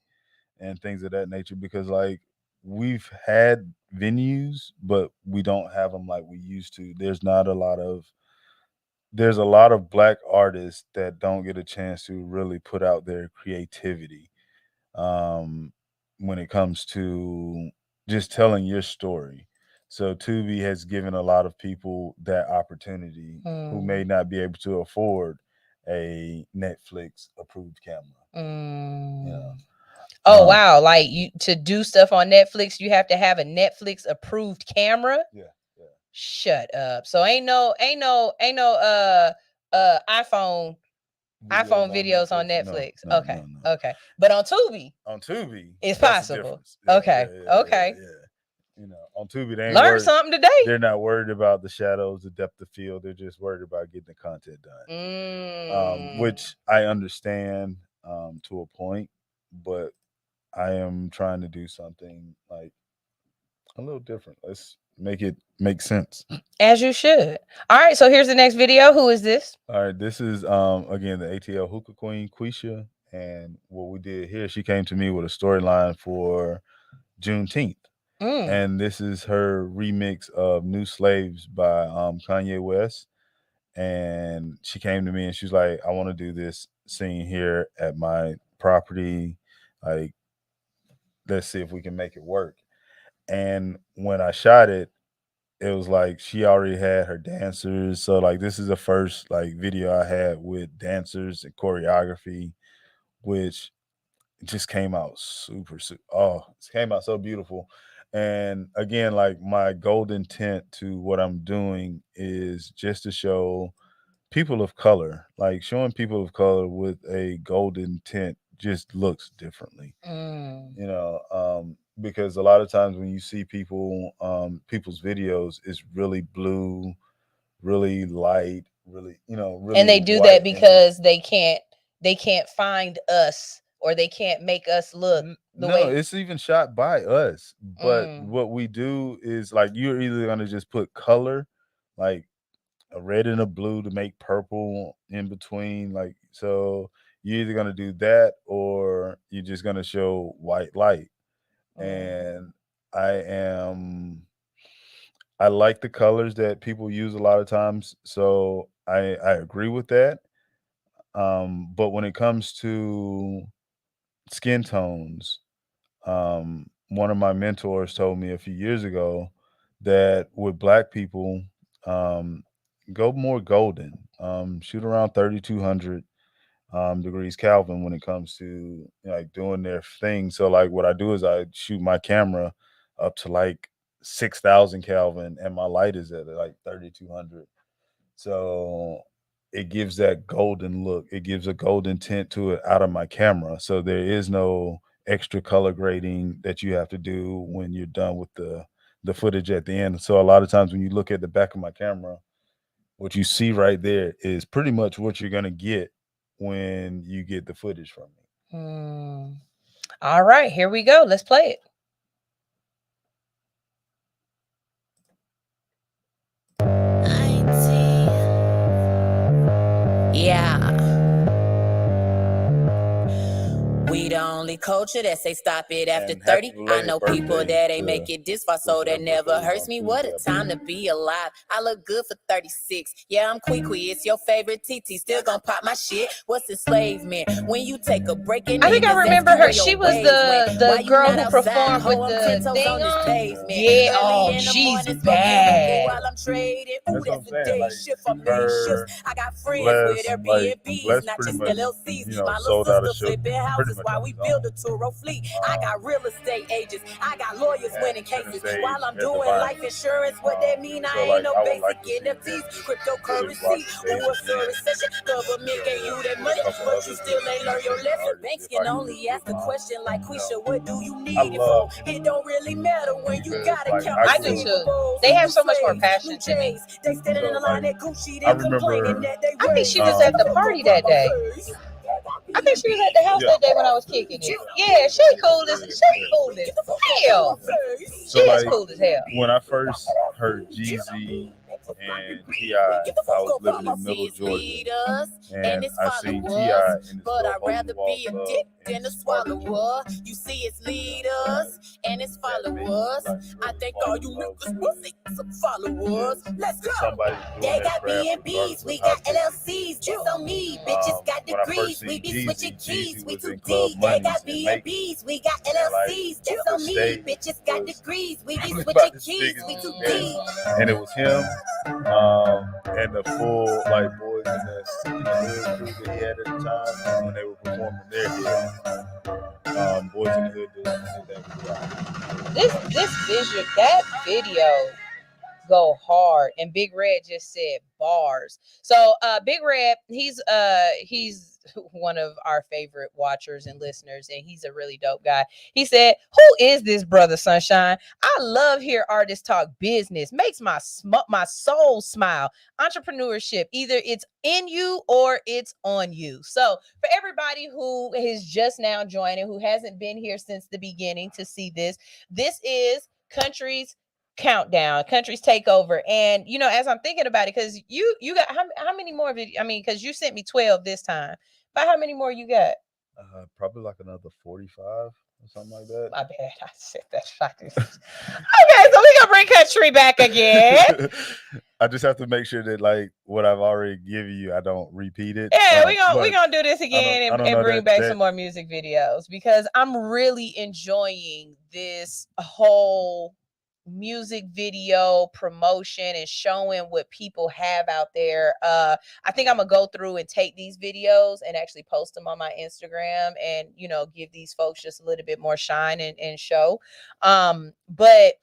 [SPEAKER 6] and things of that nature, because like we've had venues, but we don't have them like we used to. There's a lot of black artists that don't get a chance to really put out their creativity when it comes to just telling your story. So Tubi has given a lot of people that opportunity who may not be able to afford a Netflix approved camera.
[SPEAKER 5] Oh wow! Like, you to do stuff on Netflix, you have to have a Netflix approved camera.
[SPEAKER 6] Yeah.
[SPEAKER 5] Shut up. So ain't no iPhone videos on Netflix.
[SPEAKER 6] No,
[SPEAKER 5] okay.
[SPEAKER 6] no.
[SPEAKER 5] Okay. But on Tubi,
[SPEAKER 6] it's
[SPEAKER 5] possible.
[SPEAKER 6] Yeah,
[SPEAKER 5] okay. Okay.
[SPEAKER 6] On Tubi, they ain't
[SPEAKER 5] Learn something today.
[SPEAKER 6] They're not worried about the shadows, the depth of field. They're just worried about getting the content done. Which I understand to a point, but I am trying to do something like a little different. Let's make it make sense.
[SPEAKER 5] As you should. All right, so here's the next video. Who is this?
[SPEAKER 6] All right, this is again the ATL hookah queen, Quisha. And what we did here, she came to me with a storyline for Juneteenth. And this is her remix of New Slaves by Kanye West. And she came to me and she's like, I want to do this scene here at my property. Like, let's see if we can make it work. And when I shot it, it was like she already had her dancers. So like this is the first like video I had with dancers and choreography, which just came out it came out so beautiful. And again, like my golden tint to what I'm doing is just to show people of color, like showing people of color with a golden tint just looks differently. Because a lot of times when you see people's videos, it's really blue, really light, really, really.
[SPEAKER 5] And they do that because they can't find us, or they can't make us look the way.
[SPEAKER 6] It's even shot by us. But what we do is like you're either gonna just put color, like a red and a blue to make purple in between. Like, so you're either gonna do that or you're just gonna show white light. And I like the colors that people use a lot of times, so I agree with that. But when it comes to skin tones, one of my mentors told me a few years ago that with black people, go more golden, shoot around 3,200 degrees Kelvin when it comes to like doing their thing. So like what I do is I shoot my camera up to like 6,000 Kelvin, and my light is at like 3,200. So it gives that golden look. It gives a golden tint to it out of my camera. So there is no extra color grading that you have to do when you're done with the footage at the end. So a lot of times when you look at the back of my camera, what you see right there is pretty much what you're gonna get when you get the footage from me.
[SPEAKER 5] All right, here we go. Let's play it.
[SPEAKER 8] Yeah. We the only culture that say stop it after 30. I know people that ain't make it this far, so that never hurts me. What a time to be alive. I look good for 36. Yeah, I'm Quee. It's your favorite TT. Still gonna pop my shit. What's enslavement? When you take a break and
[SPEAKER 5] I think I remember her. She was the girl who performed with the thing on. Yeah, oh, she's bad.
[SPEAKER 6] That's what I'm saying. Like her, Bless pretty much, sold out a show pretty much on his own.
[SPEAKER 8] I got real estate agents. I got lawyers winning cases. While I'm doing life insurance, what that mean? I ain't no basic NFTs, cryptocurrency, or a recession. Government gave you that money, but you still ain't learn your lesson. Banks can only ask a question like, Quisha, what do you need it for? It don't really matter when you gotta count.
[SPEAKER 5] I do too. They have so much more passion to me.
[SPEAKER 8] They standing in the line at Gucci,
[SPEAKER 6] I remember.
[SPEAKER 5] I think she was at the party that day. I think she was at the house that day when I was kicking it. Yeah, she cool as hell.
[SPEAKER 6] So like, cool as hell. When I first heard Jeezy and T.I., I was living in Middle Georgia, and I seen T.I. in this
[SPEAKER 8] but I'd rather be a dick than a swallower. You see, it's leaders and it's followers. I think all you niggas will see some followers. Let's go. They got B&Bs, we got LLCs. Just on me, bitches got degrees. We be switching keys, we too deep. They got B&Bs, we got LLCs. Just on me, bitches got degrees. We be switching keys, we too deep.
[SPEAKER 6] And it was him. And the full like boys in the hood crew that he had at the time when they were performing their hit. Boys in the Hood did that.
[SPEAKER 5] That video go hard, and Big Red just said bars. So Big Red, he's one of our favorite watchers and listeners, and he's a really dope guy. He said, who is this brother Sunshine? I love hear artists talk business. Makes my soul smile. Entrepreneurship, either it's in you or it's on you. So for everybody who is just now joining, who hasn't been here since the beginning to see this is Country's Countdown, Country's Takeover. And as I'm thinking about it, because you got how many more videos? I mean, because you sent me 12 this time. But how many more you got?
[SPEAKER 6] Probably like another 45 or something like that.
[SPEAKER 5] My bad, I said that. Okay, so we gonna bring Country back again.
[SPEAKER 6] I just have to make sure that like what I've already given you, I don't repeat it.
[SPEAKER 5] Yeah, we gonna do this again and bring back some more music videos, because I'm really enjoying this whole music video promotion and showing what people have out there. I think I'm gonna go through and take these videos and actually post them on my Instagram and give these folks just a little bit more shine and show. But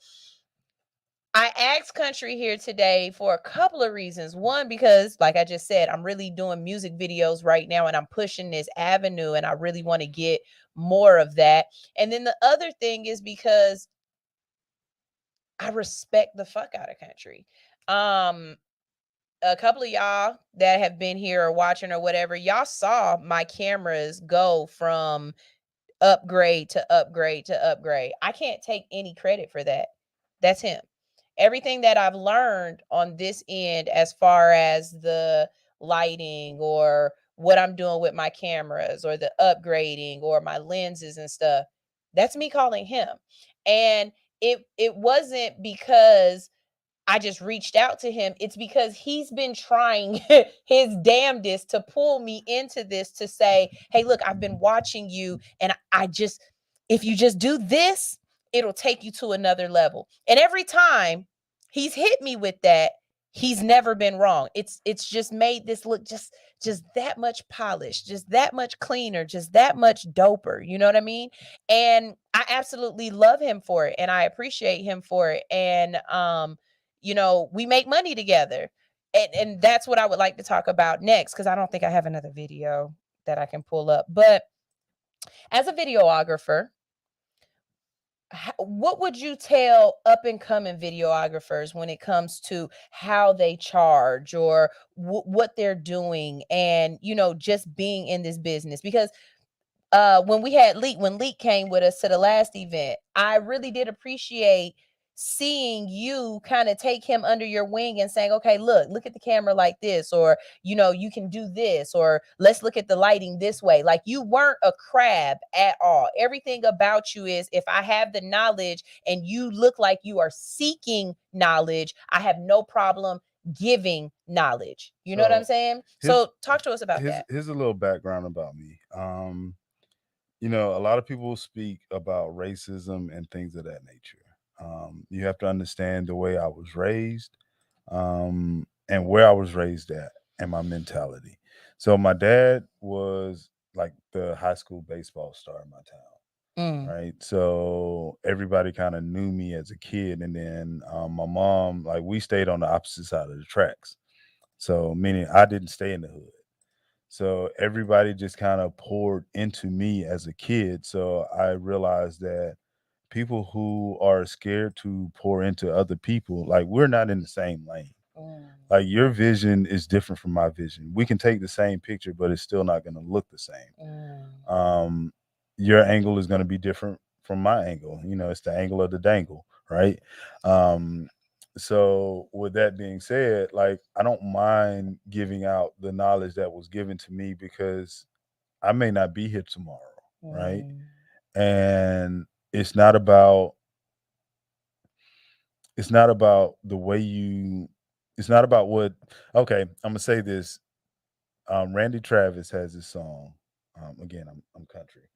[SPEAKER 5] I asked Country here today for a couple of reasons. One, because like I just said, I'm really doing music videos right now and I'm pushing this avenue and I really want to get more of that. And then the other thing is because I respect the fuck out of Country. A couple of y'all that have been here or watching or whatever, y'all saw my cameras go from upgrade to upgrade to upgrade. I can't take any credit for that. That's him. Everything that I've learned on this end, as far as the lighting or what I'm doing with my cameras or the upgrading or my lenses and stuff, that's me calling him. And it wasn't because I just reached out to him. It's because he's been trying his damnedest to pull me into this, to say, hey, look, I've been watching you. And if you just do this, it'll take you to another level. And every time he's hit me with that, he's never been wrong. It's just made this look just that much polished, just that much cleaner, just that much doper. You know what I mean? And I absolutely love him for it, and I appreciate him for it. And we make money together. And that's what I would like to talk about next, because I don't think I have another video that I can pull up. But as a videographer, what would you tell up and coming videographers when it comes to how they charge, or what they're doing, and just being in this business? Because when Leak came with us to the last event, I really did appreciate seeing you kind of take him under your wing and saying, okay, look at the camera like this, or you can do this, or let's look at the lighting this way. Like, you weren't a crab at all. Everything about you is, if I have the knowledge and you look like you are seeking knowledge, I have no problem giving knowledge. You know what I'm saying? So talk to us about that.
[SPEAKER 6] Here's a little background about me. A lot of people speak about racism and things of that nature. You have to understand the way I was raised, and where I was raised at, and my mentality. So my dad was like the high school baseball star in my town, right? So everybody kind of knew me as a kid, and then my mom, like, we stayed on the opposite side of the tracks. So meaning I didn't stay in the hood. So everybody just kind of poured into me as a kid. So I realized that people who are scared to pour into other people, like, we're not in the same lane. Like, your vision is different from my vision. We can take the same picture, but it's still not going to look the same. Your angle is going to be different from my angle. It's the angle of the dangle, right? So with that being said, like, I don't mind giving out the knowledge that was given to me, because I may not be here tomorrow, right? And it's not about the way it's not about what. Okay, I'm gonna say this. Randy Travis has this song. Again, I'm country,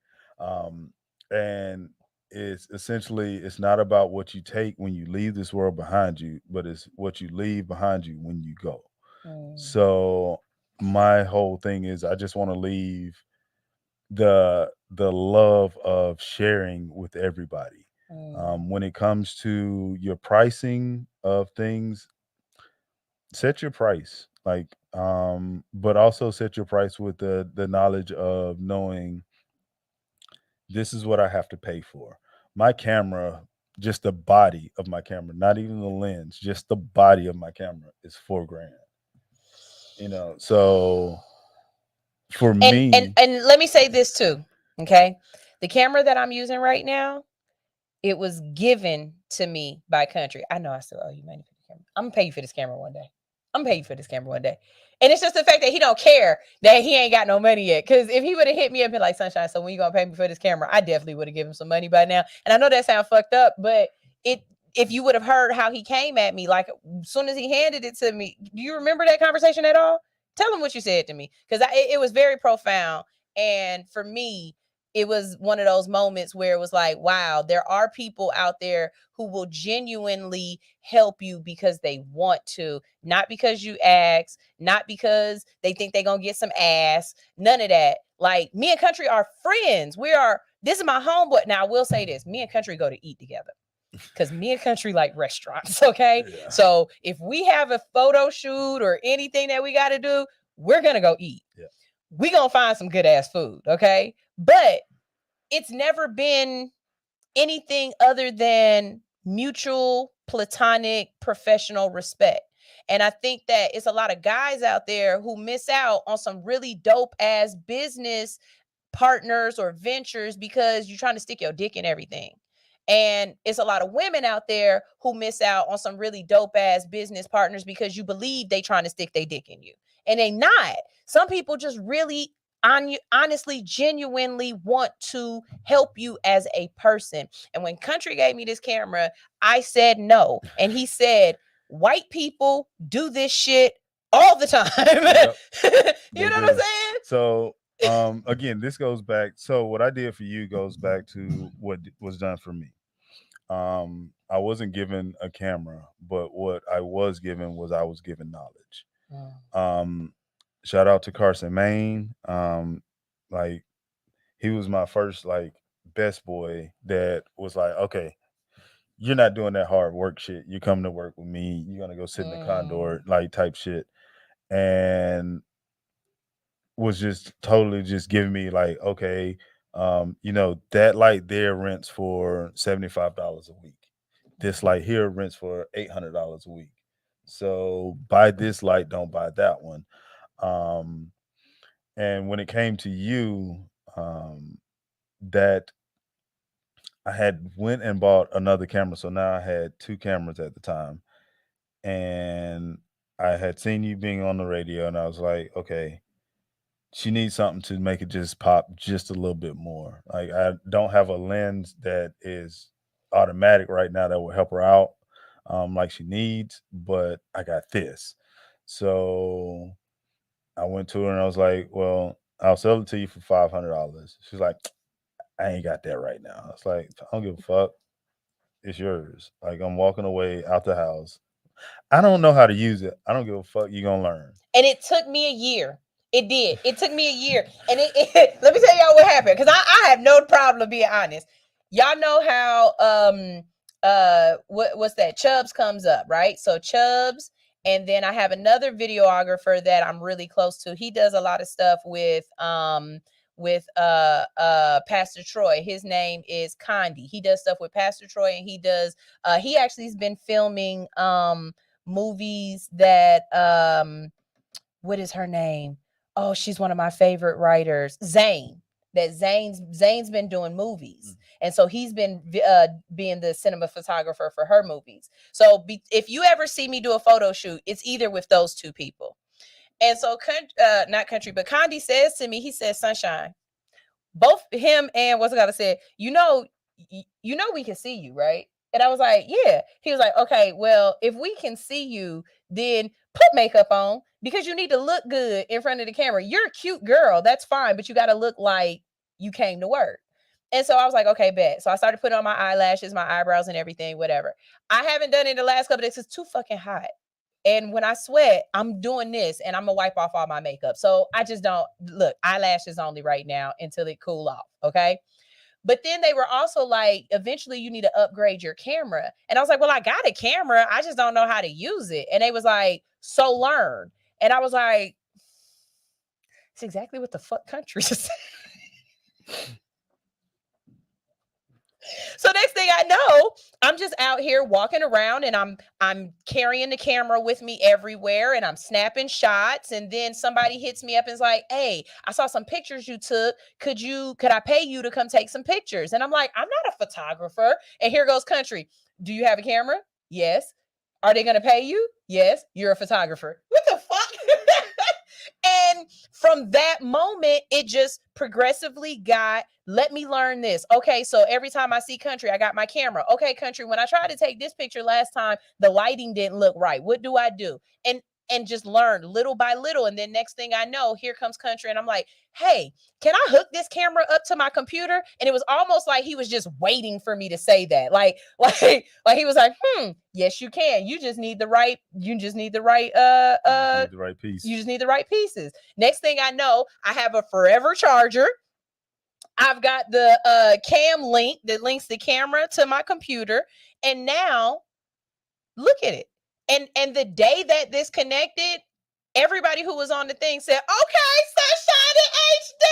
[SPEAKER 6] and it's not about what you take when you leave this world behind you, but it's what you leave behind you when you go. So my whole thing is, I just want to leave the love of sharing with everybody. When it comes to your pricing of things, set your price, like, but also set your price with the knowledge of knowing, this is what I have to pay for. My camera, just the body of my camera, not even the lens, just the body of my camera is $4,000. So for me,
[SPEAKER 5] and let me say this too, okay? The camera that I'm using right now, it was given to me by Country. I know I still owe you money for the camera. I'm gonna pay you for this camera one day. And it's just the fact that he don't care that he ain't got no money yet. Because if he would have hit me up and been like, Sunshine, so when you gonna pay me for this camera, I definitely would have given him some money by now. And I know that sounds fucked up, but if you would have heard how he came at me, like, as soon as he handed it to me, do you remember that conversation at all? Tell him what you said to me, because it was very profound. And for me, it was one of those moments where it was like, wow, there are people out there who will genuinely help you because they want to, not because you ask, not because they think they're going to get some ass, none of that. Like, me and Country are friends. This is my homeboy. Now, I will say this, me and Country go to eat together, because me and Country like restaurants, okay? Yeah. So if we have a photo shoot or anything that we got to do, we're going to go eat. Yeah. We're going to find some good ass food, okay? But it's never been anything other than mutual, platonic, professional respect. And I think that it's a lot of guys out there who miss out on some really dope ass business partners or ventures because you're trying to stick your dick in everything. And it's a lot of women out there who miss out on some really dope ass business partners because you believe they trying to stick their dick in you. And they not. Some people just really honestly, genuinely want to help you as a person. And when Country gave me this camera, I said no. And he said, white people do this shit all the time. Yep. You know what I'm saying?
[SPEAKER 6] So again, this goes back. So what I did for you goes back to what was done for me. I wasn't given a camera, but what I was given was I was given knowledge. Um, Shout out to Carson Maine. Like he was my first like best boy that was like, okay, you're not doing that hard work shit. You come to work with me. You're gonna go sit in the condor like type shit, and was just totally just giving me like, okay, that light there rents for $75 a week. This light here rents for $800 a week. So buy this light, don't buy that one. Um, and when it came to you, that I had went and bought another camera. So now I had two cameras at the time. And I had seen you being on the radio, and I was like, okay, she needs something to make it just pop just a little bit more. Like I don't have a lens that is automatic right now that will help her out like she needs, but I got this. So I went to her and I was like, well, I'll sell it to you for $500. She's like, I ain't got that right now. I was like, I don't give a fuck. It's yours. Like I'm walking away out the house. I don't know how to use it. I don't give a fuck. You're gonna learn.
[SPEAKER 5] And it took me a year. It did. It took me a year. And let me tell y'all what happened. Because I have no problem being honest. Y'all know how what's that? Chubbs comes up, right? So Chubbs, and then I have another videographer that I'm really close to. He does a lot of stuff with Pastor Troy. His name is Condi. He does stuff with Pastor Troy, and he actually has been filming movies that what is her name? Oh, she's one of my favorite writers, Zane. That Zane's been doing movies, and so he's been being the cinema photographer for her movies. So if you ever see me do a photo shoot, it's either with those two people. And so not country, but Condi says to me, he says, Sunshine, both him and what's it gotta say, you know we can see you, right? And I was like, yeah. He was like, okay, well, if we can see you, then put makeup on because you need to look good in front of the camera. You're a cute girl, that's fine, but you got to look like you came to work. And so I was like, okay, bet. So I started putting on my eyelashes, my eyebrows, and everything, whatever. I haven't done it in the last couple of days. It's too fucking hot. And when I sweat, I'm doing this and I'm gonna wipe off all my makeup. So I just don't look, eyelashes only right now until it cool off. Okay. But then they were also like, eventually you need to upgrade your camera. And I was like, well, I got a camera. I just don't know how to use it. And they was like, so learn. And I was like, it's exactly what the fuck country just said. So next thing I know, I'm just out here walking around and I'm carrying the camera with me everywhere and I'm snapping shots. And then somebody hits me up and is like, hey, I saw some pictures you took. Could I pay you to come take some pictures? And I'm like, I'm not a photographer. And here goes country. Do you have a camera? Yes. Are they going to pay you? Yes. You're a photographer. What the fuck? And from that moment, it just progressively let me learn this. Okay, so every time I see country, I got my camera. Okay, country, when I tried to take this picture last time, the lighting didn't look right. What do I do? And just learn little by little. And then next thing I know, here comes country. And I'm like, hey, can I hook this camera up to my computer? And it was almost like he was just waiting for me to say that. Like he was like, yes, you can. You just need the right
[SPEAKER 6] piece.
[SPEAKER 5] You just need the right pieces. Next thing I know, I have a forever charger. I've got the cam link that links the camera to my computer. And now look at it. And the day that this connected, everybody who was on the thing said, okay, Sunshine in HD.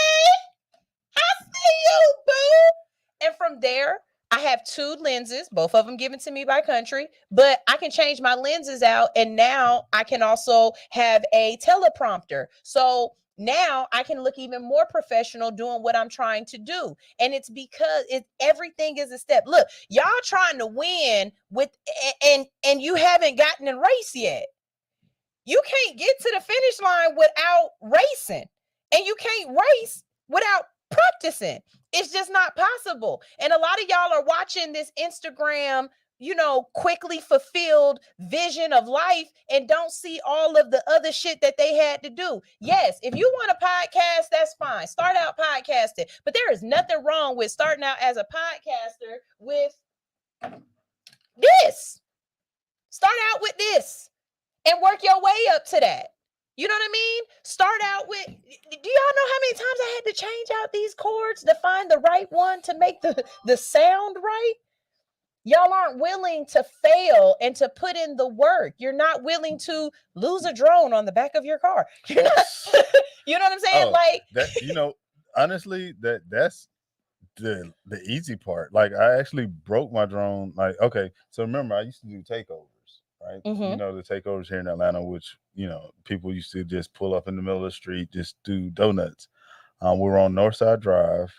[SPEAKER 5] I see you, boo. And from there, I have two lenses, both of them given to me by country, but I can change my lenses out. And now I can also have a teleprompter. So now I can look even more professional doing what I'm trying to do. And it's because everything is a step. Look, y'all trying to win and you haven't gotten a race yet. You can't get to the finish line without racing. And you can't race without practicing. It's just not possible. And a lot of y'all are watching this Instagram, quickly fulfilled vision of life and don't see all of the other shit that they had to do. Yes, if you want a podcast, that's fine. Start out podcasting. But there is nothing wrong with starting out as a podcaster with This. Start out with this and work your way up to that. You know what I mean? Start out with, do y'all know how many times I had to change out these chords to find the right one to make the sound right? Y'all aren't willing to fail and to put in the work. You're not willing to lose a drone on the back of your car. You're not, you know what I'm saying? Like
[SPEAKER 6] that, honestly, that's the easy part. Like, I actually broke my drone. Like, okay, so remember, I used to do takeovers, right? The takeovers here in Atlanta, which people used to just pull up in the middle of the street, just do donuts. We were on Northside Drive,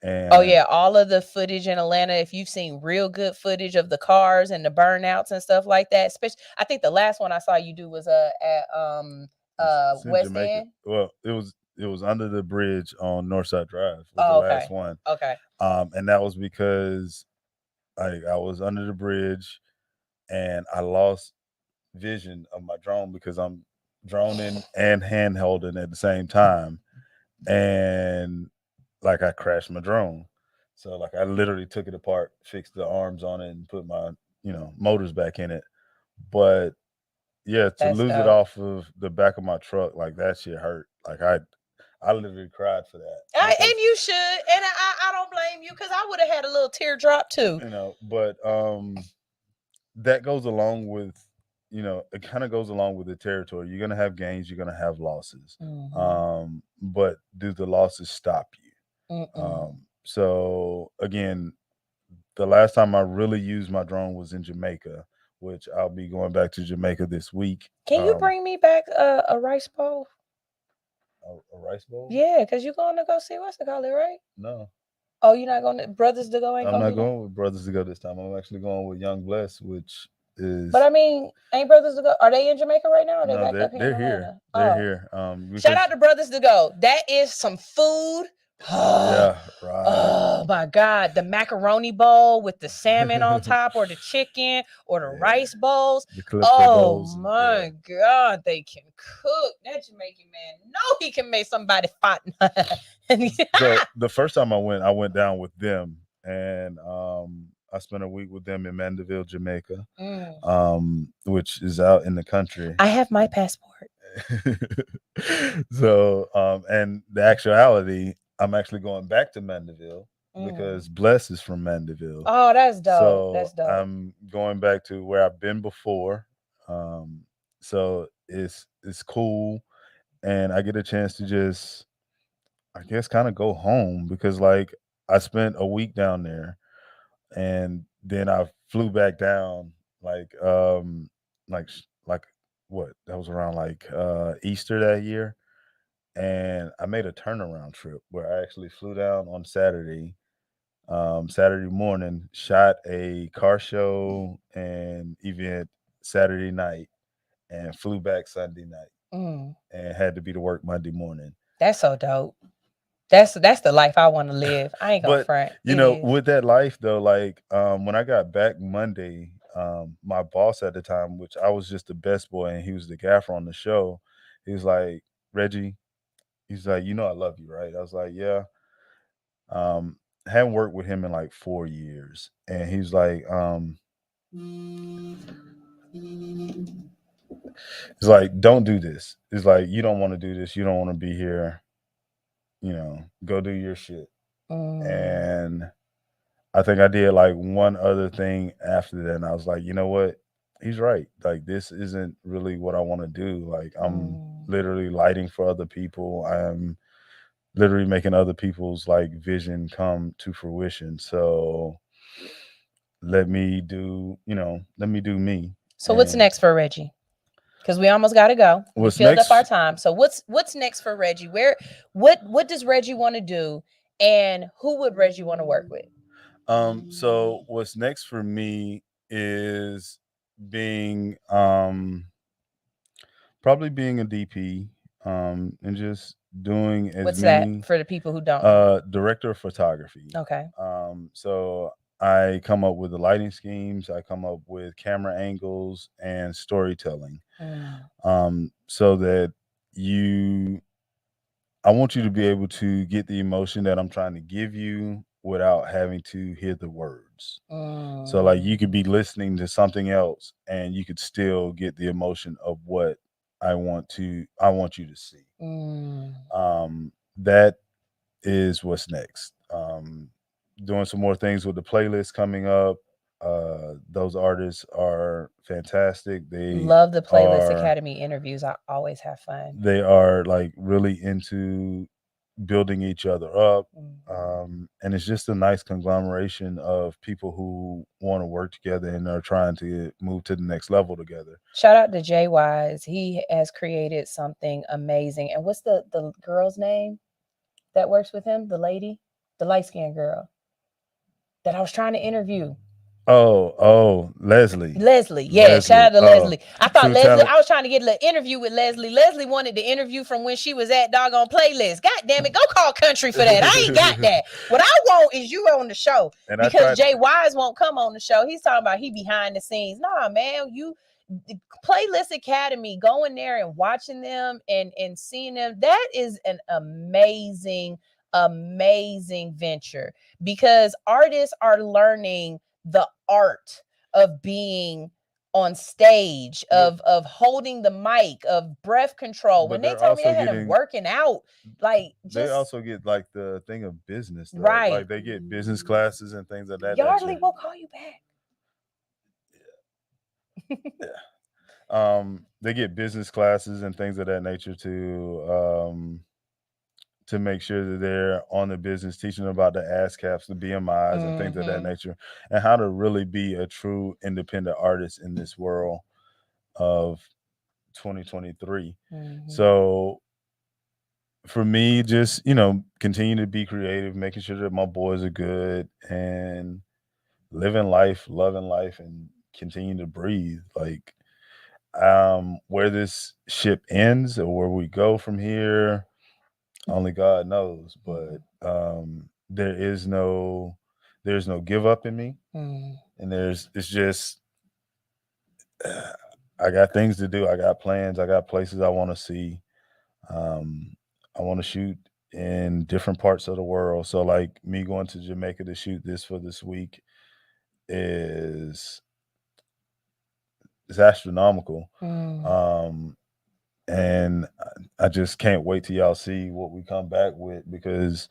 [SPEAKER 6] and
[SPEAKER 5] oh yeah, all of the footage in Atlanta. If you've seen real good footage of the cars and the burnouts and stuff like that, especially, I think the last one I saw you do was at
[SPEAKER 6] it's in
[SPEAKER 5] West
[SPEAKER 6] Jamaica.
[SPEAKER 5] End.
[SPEAKER 6] Well, it was under the bridge on Northside Drive. Was the
[SPEAKER 5] Oh,
[SPEAKER 6] last one.
[SPEAKER 5] Okay.
[SPEAKER 6] And that was because I was under the bridge, and I lost vision of my drone because I'm droning and handholding at the same time, and like I crashed my drone. So like I literally took it apart, fixed the arms on it, and put my motors back in it. But yeah, to
[SPEAKER 5] That's
[SPEAKER 6] lose it
[SPEAKER 5] dope.
[SPEAKER 6] off of the back of my truck, like that shit hurt. Like I literally cried for that.
[SPEAKER 5] And you should, and I don't blame you, because I would have had a little teardrop too.
[SPEAKER 6] But that goes along with it kind of goes along with the territory. You're gonna have gains, you're gonna have losses. But do the losses stop you? So again, the last time I really used my drone was in Jamaica, which I'll be going back to Jamaica this week.
[SPEAKER 5] Can you bring me back a rice bowl?
[SPEAKER 6] A rice bowl?
[SPEAKER 5] Yeah, because you're going to go see what's it called, right?
[SPEAKER 6] No.
[SPEAKER 5] Oh, you're not going to Brothers to Go?
[SPEAKER 6] I'm not going with Brothers to Go this time. I'm actually going with Young Bless, which is.
[SPEAKER 5] But I mean, ain't Brothers to Go? Are they in Jamaica right now? Or are they back up here?
[SPEAKER 6] They're here. They're here.
[SPEAKER 5] Shout out to Brothers to Go. That is some food.
[SPEAKER 6] Yeah, right.
[SPEAKER 5] Oh my God, the macaroni bowl with the salmon on top, or the chicken, or the rice bowls. Oh my God, they can cook. That Jamaican man, no, he can make somebody fat.
[SPEAKER 6] So the first time I went down with them, and I spent a week with them in Mandeville, Jamaica, which is out in the country.
[SPEAKER 5] I have my passport.
[SPEAKER 6] So, and the actuality, I'm actually going back to Mandeville because Bless is from Mandeville.
[SPEAKER 5] Oh, that's dope.
[SPEAKER 6] So
[SPEAKER 5] that's dope.
[SPEAKER 6] I'm going back to where I've been before. So it's cool, and I get a chance to just, I guess, kind of go home, because like I spent a week down there, and then I flew back down like what, that was around like Easter that year. And I made a turnaround trip where I actually flew down on Saturday morning, shot a car show and event Saturday night, and flew back Sunday night, and had to be to work Monday morning.
[SPEAKER 5] That's so dope. That's the life I want to live. I ain't gonna front.
[SPEAKER 6] With that life though, like when I got back Monday, my boss at the time, which I was just the best boy and he was the gaffer on the show, he was like, Reggie, he's like, I love you, right? I was like, yeah. Hadn't worked with him in like 4 years. And he's like, he's like, don't do this. It's like, you don't want to do this. You don't want to be here. Go do your shit. And I think I did like one other thing after that. And I was like, you know what? He's right. Like, this isn't really what I want to do. Like, I'm literally lighting for other people. I'm literally making other people's like vision come to fruition. So let me do me.
[SPEAKER 5] So what's next for Reggie? Because we almost got to go. We filled up our time. So what's next for Reggie? What does Reggie want to do, and who would Reggie want to work with?
[SPEAKER 6] So what's next for me is being probably being a DP, and just doing as
[SPEAKER 5] What's
[SPEAKER 6] many,
[SPEAKER 5] that for the people who don't?
[SPEAKER 6] Director of photography.
[SPEAKER 5] Okay.
[SPEAKER 6] So I come up with the lighting schemes, I come up with camera angles and storytelling. So that I want you to be able to get the emotion that I'm trying to give you without having to hear the words. So like you could be listening to something else and you could still get the emotion of what I want you to see. That is what's next. Doing some more things with the playlist coming up. Those artists are fantastic.
[SPEAKER 5] Love the Playlist Academy interviews. I always have fun.
[SPEAKER 6] They are like really into building each other up. And it's just a nice conglomeration of people who want to work together and are trying to move to the next level together.
[SPEAKER 5] Shout out to Jay Wise. He has created something amazing. And what's the girl's name that works with him? The lady, the light-skinned girl that I was trying to interview.
[SPEAKER 6] Leslie.
[SPEAKER 5] Yeah, shout out to Leslie. I thought Leslie, I was trying to get an interview with Leslie. Leslie wanted the interview from when she was at doggone Playlist. God damn it, go call Country for that. I ain't got that. What I want is you on the show. And because Jay Wise won't come on the show. He's talking about he behind the scenes. Nah, man, the Playlist Academy, going there and watching them and seeing them, that is an amazing venture, because artists are learning the art of being on stage, of holding the mic, of breath control. When they told me they had them working out, like
[SPEAKER 6] they also get like the thing of business, though.
[SPEAKER 5] Right?
[SPEAKER 6] Like they get business classes and things like that.
[SPEAKER 5] Yardley will call you back.
[SPEAKER 6] Yeah. They get business classes and things of that nature to make sure that they're on the business, teaching them about the ASCAPs, the BMIs, and things of that nature, and how to really be a true independent artist in this world of 2023. So for me, just, continue to be creative, making sure that my boys are good and living life, loving life, and continue to breathe. Like, where this ship ends or where we go from here, only God knows, but there's no give up in me. And it's just I got things to do. I got plans. I got places I want to see. I want to shoot in different parts of the world. So like me going to Jamaica to shoot this for this week is astronomical. And I just can't wait till y'all see what we come back with, because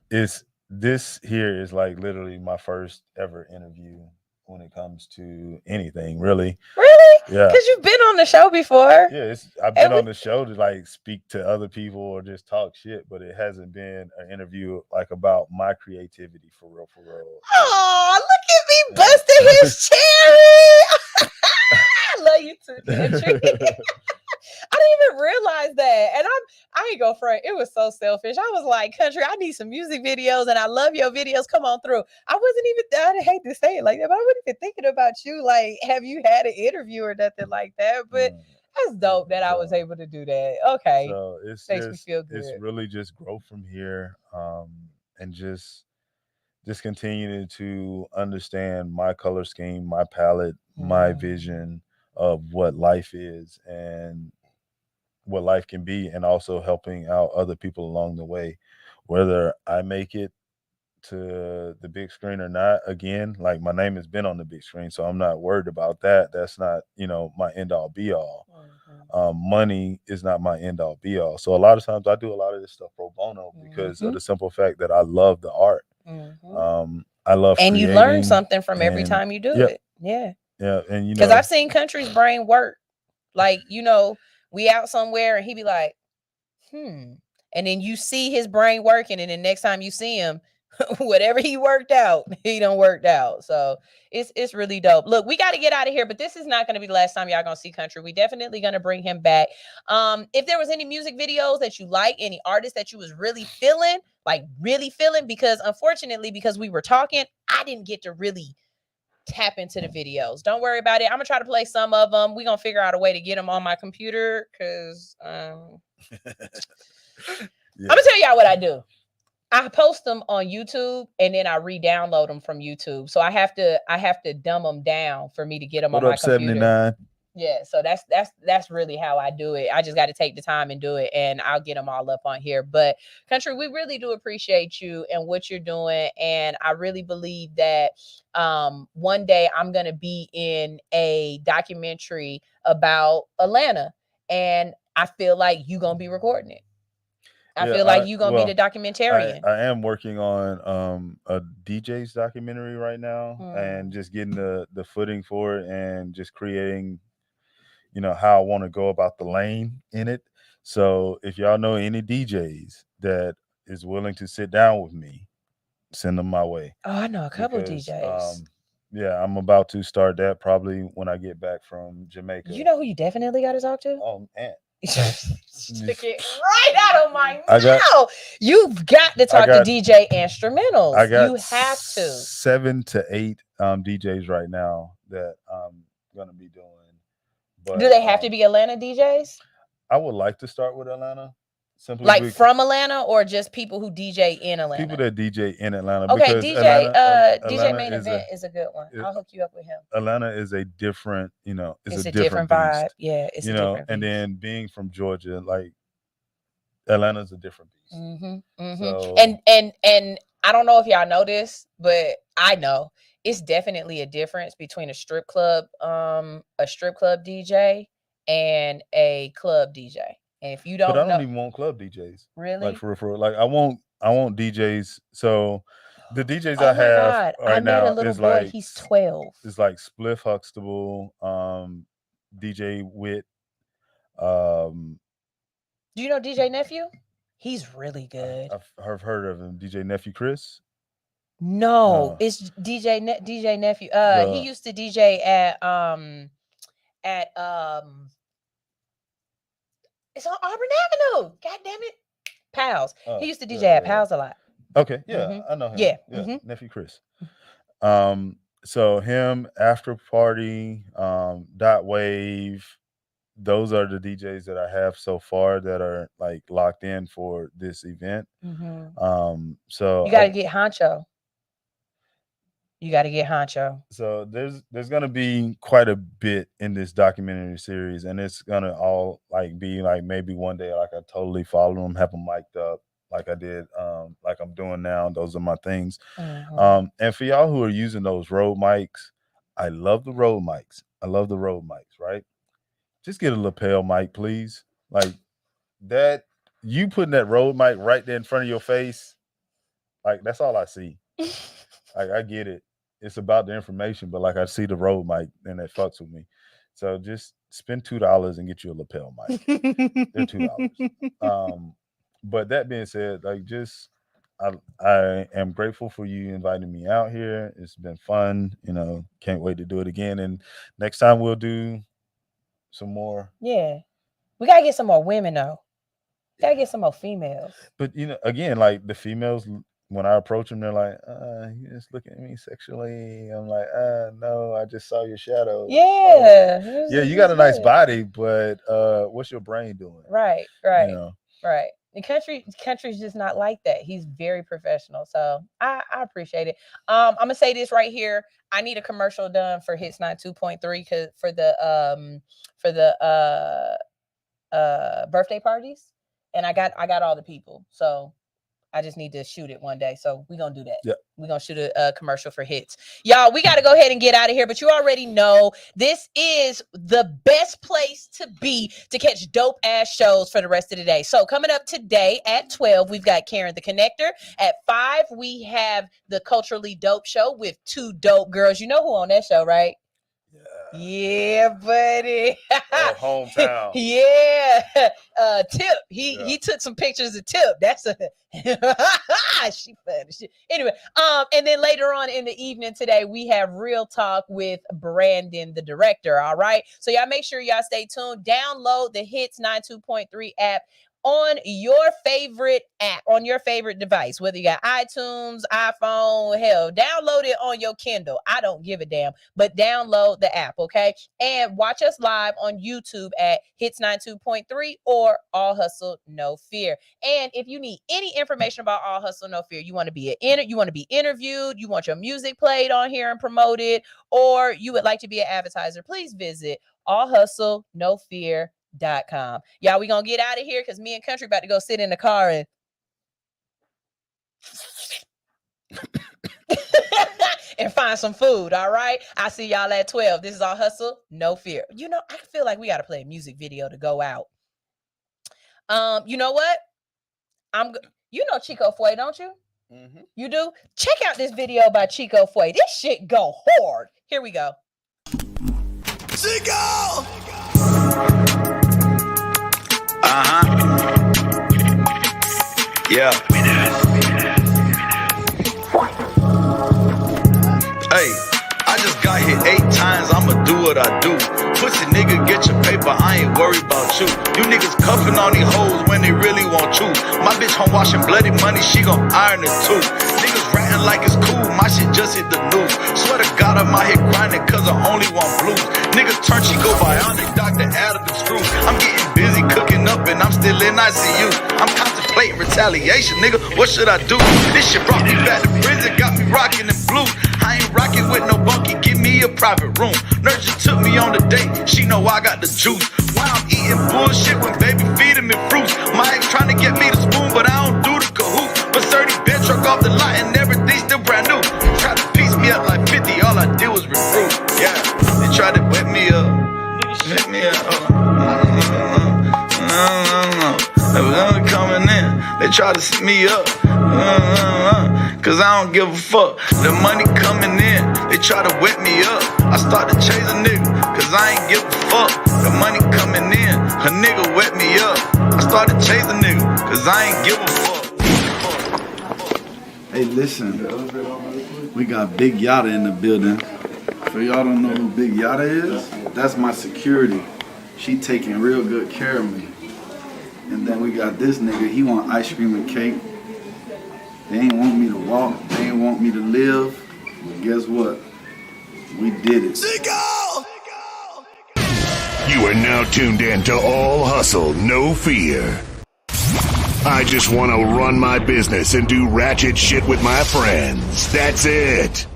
[SPEAKER 6] this here is like literally my first ever interview when it comes to anything, really. Yeah,
[SPEAKER 5] because you've been on the show before.
[SPEAKER 6] Yeah, I've been on the show to like speak to other people or just talk shit, but it hasn't been an interview like about my creativity for real.
[SPEAKER 5] Oh, look at me busting his cherry. I love you too, Country. I didn't even realize that. And I ain't go front. It was so selfish. I was like, Country, I need some music videos and I love your videos. Come on through. I hate to say it like that, but I wasn't even thinking about you. Like, have you had an interview or nothing like that? But that's dope that I was able to do that. Okay.
[SPEAKER 6] So makes me feel good. It's really just growth from here. And just continuing to understand my color scheme, my palette, my vision of what life is and what life can be, and also helping out other people along the way, whether I make it to the big screen or not. Again, like my name has been on the big screen, so I'm not worried about that. That's not, my end all be all. Money is not my end all be all. So a lot of times I do a lot of this stuff pro bono because of the simple fact that I love the art. I love
[SPEAKER 5] and you learn something from every time you do it. Yeah.
[SPEAKER 6] And
[SPEAKER 5] because I've seen Country's brain work. Like, we out somewhere and he be like, and then you see his brain working, and then next time you see him, whatever he worked out, he done worked out. So it's really dope. Look, we got to get out of here, but this is not going to be the last time y'all gonna see Country. We definitely gonna bring him back. If there was any music videos that you like, any artist that you was really feeling, because unfortunately, because we were talking, I didn't get to really tap into the videos. Don't worry about it. I'm gonna try to play some of them. We're gonna figure out a way to get them on my computer, because I'm gonna tell y'all what I do. I post them on YouTube and then I re-download them from YouTube. So I have to dumb them down for me to get them on my computer.
[SPEAKER 6] 79?
[SPEAKER 5] Yeah, so that's really how I do it. I just got to take the time and do it, and I'll get them all up on here. But country, we really do appreciate you and what you're doing, and I really believe that one day I'm gonna be in a documentary about Atlanta, and I feel like you gonna be recording it. I feel like you gonna be the documentarian.
[SPEAKER 6] I am working on a DJ's documentary right now, and just getting the footing for it, and just creating, how I want to go about the lane in it. So if y'all know any DJs that is willing to sit down with me, send them my way.
[SPEAKER 5] Oh, I know a couple
[SPEAKER 6] Because,
[SPEAKER 5] DJs.
[SPEAKER 6] yeah, I'm about to start that probably when I get back from Jamaica.
[SPEAKER 5] You know who you definitely got to talk to?
[SPEAKER 6] Oh, man.
[SPEAKER 5] Stick it right out of my mouth. You've got to talk to DJ Instrumentals.
[SPEAKER 6] I got
[SPEAKER 5] you have to.
[SPEAKER 6] 7 to 8 DJs right now that I'm gonna be doing. But
[SPEAKER 5] do they have to be Atlanta DJs?
[SPEAKER 6] I would like to start with Atlanta.
[SPEAKER 5] Simply like from Atlanta, or just people who DJ in Atlanta?
[SPEAKER 6] People that DJ in Atlanta.
[SPEAKER 5] Okay,
[SPEAKER 6] because
[SPEAKER 5] DJ Main Event is a good one. I'll hook you up with him.
[SPEAKER 6] Atlanta is a different, it's a
[SPEAKER 5] different vibe. Yeah, it's
[SPEAKER 6] a different
[SPEAKER 5] beast.
[SPEAKER 6] And then being from Georgia, like Atlanta's a different beast.
[SPEAKER 5] So, and I don't know if y'all know this, but I know it's definitely a difference between a strip club DJ and a club DJ. And if you don't,
[SPEAKER 6] but I don't even want club DJs.
[SPEAKER 5] Really?
[SPEAKER 6] Like for like I want DJs. So the DJs I have right now is boy, like
[SPEAKER 5] he's 12.
[SPEAKER 6] It's like Spliff Huxtable, DJ Wit.
[SPEAKER 5] Do you know DJ Nephew? He's really good.
[SPEAKER 6] I've heard of him. DJ Nephew Chris.
[SPEAKER 5] No, it's DJ Nephew. He used to DJ at it's on Auburn Avenue. God damn it. Pals. He used to DJ at Pals a lot.
[SPEAKER 6] Okay, yeah, I know him. Yeah. Nephew Chris. So him, After Party, Dot Wave, those are the DJs that I have so far that are like locked in for this event. So
[SPEAKER 5] you gotta get Honcho. You got to get Honcho.
[SPEAKER 6] So there's gonna be quite a bit in this documentary series, and it's gonna all like be like maybe one day like I totally follow them, have them mic'd up like I did, like I'm doing now. Those are my things. And for y'all who are using those Rode mics, I love the Rode mics. Right? Just get a lapel mic, please. Like that, you putting that Rode mic right there in front of your face, like that's all I see. Like I get it. It's about the information, but like I see the Rode mic and it fucks with me. So just spend $2 and get you a lapel mic. They're $2. But that being said, like just I am grateful for you inviting me out here. It's been fun. Can't wait to do it again. And next time we'll do some more.
[SPEAKER 5] Yeah. We gotta get some more women though. Gotta get some more females.
[SPEAKER 6] But again, like the females, when I approach them, they're like, you just looking at me sexually. I'm like, no, I just saw your shadow.
[SPEAKER 5] Yeah.
[SPEAKER 6] Yeah, you got a nice body, but what's your brain doing?
[SPEAKER 5] Right. Right. The country's just not like that. He's very professional. So I appreciate it. I'm gonna say this right here. I need a commercial done for Hits 92.3 because for the birthday parties. And I got all the people. So I just need to shoot it one day. So we're going to do that.
[SPEAKER 6] Yeah.
[SPEAKER 5] We're going to shoot a commercial for Hits. Y'all, we got to go ahead and get out of here. But you already know this is the best place to be to catch dope ass shows for the rest of the day. So coming up today at 12, we've got Karen the Connector. At 5, we have the Culturally Dope Show with 2 dope girls. You know who on that show, right? Yeah, buddy.
[SPEAKER 6] Hometown.
[SPEAKER 5] Yeah. Tip. He took some pictures of Tip. That's a she funny. Anyway, and then later on in the evening today, we have Real Talk with Brandon, the director. All right. So y'all make sure y'all stay tuned. Download the Hits 92.3 app on your favorite app, on your favorite device, whether you got iTunes, iPhone, hell, download it on your Kindle. I don't give a damn, but download the app, okay? And watch us live on YouTube at Hits 92.3 or All Hustle No Fear. And if you need any information about All Hustle No Fear, you want to be interviewed, you want your music played on here and promoted, or you would like to be an advertiser, please visit allhustlenofear.com. Y'all, we gonna get out of here because me and Country about to go sit in the car and and find some food. All right. I see y'all at 12. This is All Hustle, No Fear. You know, I feel like we got to play a music video to go out. You know what? You know Chico Foy, don't you? Mm-hmm. You do? Check out this video by Chico Foy. This shit go hard. Here we go.
[SPEAKER 14] Chico!
[SPEAKER 16] Yeah. Hey, I just got hit 8 times, I'ma do what I do. Pussy nigga, get your paper, I ain't worried about you. You niggas cuffing on these hoes when they really want you. My bitch home washing bloody money, she gon' iron it too. Niggas ratting like it's cool, my shit just hit the news. Swear to God I'm out here grinding cause I only want blues. Niggas turn she go bionic, doctor added the screw. I'm getting busy cooking up and I'm still in ICU. I'm contemplating retaliation, nigga, what should I do? This shit brought me back to prison, got me rocking in blue. I ain't rocking with no bunkie, give me a private room. Nurse just took me on the date, she know I got the juice. Why I'm eating bullshit when baby feeding me fruits. My ex trying to get me the spoon, but I don't do the cahoot. But 30 bench truck off the lot and everything still brand new. Tried to piece me up like 50, all I did was recruit. Yeah, they tried to wet me up, hit me up. They was only coming in, they tried to set me up. Cause I don't give a fuck. The money coming in, they try to wet me up. I start to chase a nigga, cause I ain't give a fuck. The money coming in, a nigga wet me up. I start to chase a nigga, cause I ain't give a fuck.
[SPEAKER 17] Hey, listen, we got Big Yada in the building. For y'all don't know who Big Yada is, that's my security. She taking real good care of me. And then we got this nigga, he want ice cream and cake. They ain't want me to walk, they ain't want me to live. But guess what? We did it.
[SPEAKER 18] You are now tuned in to All Hustle, No Fear. I just want to run my business and do ratchet shit with my friends. That's it.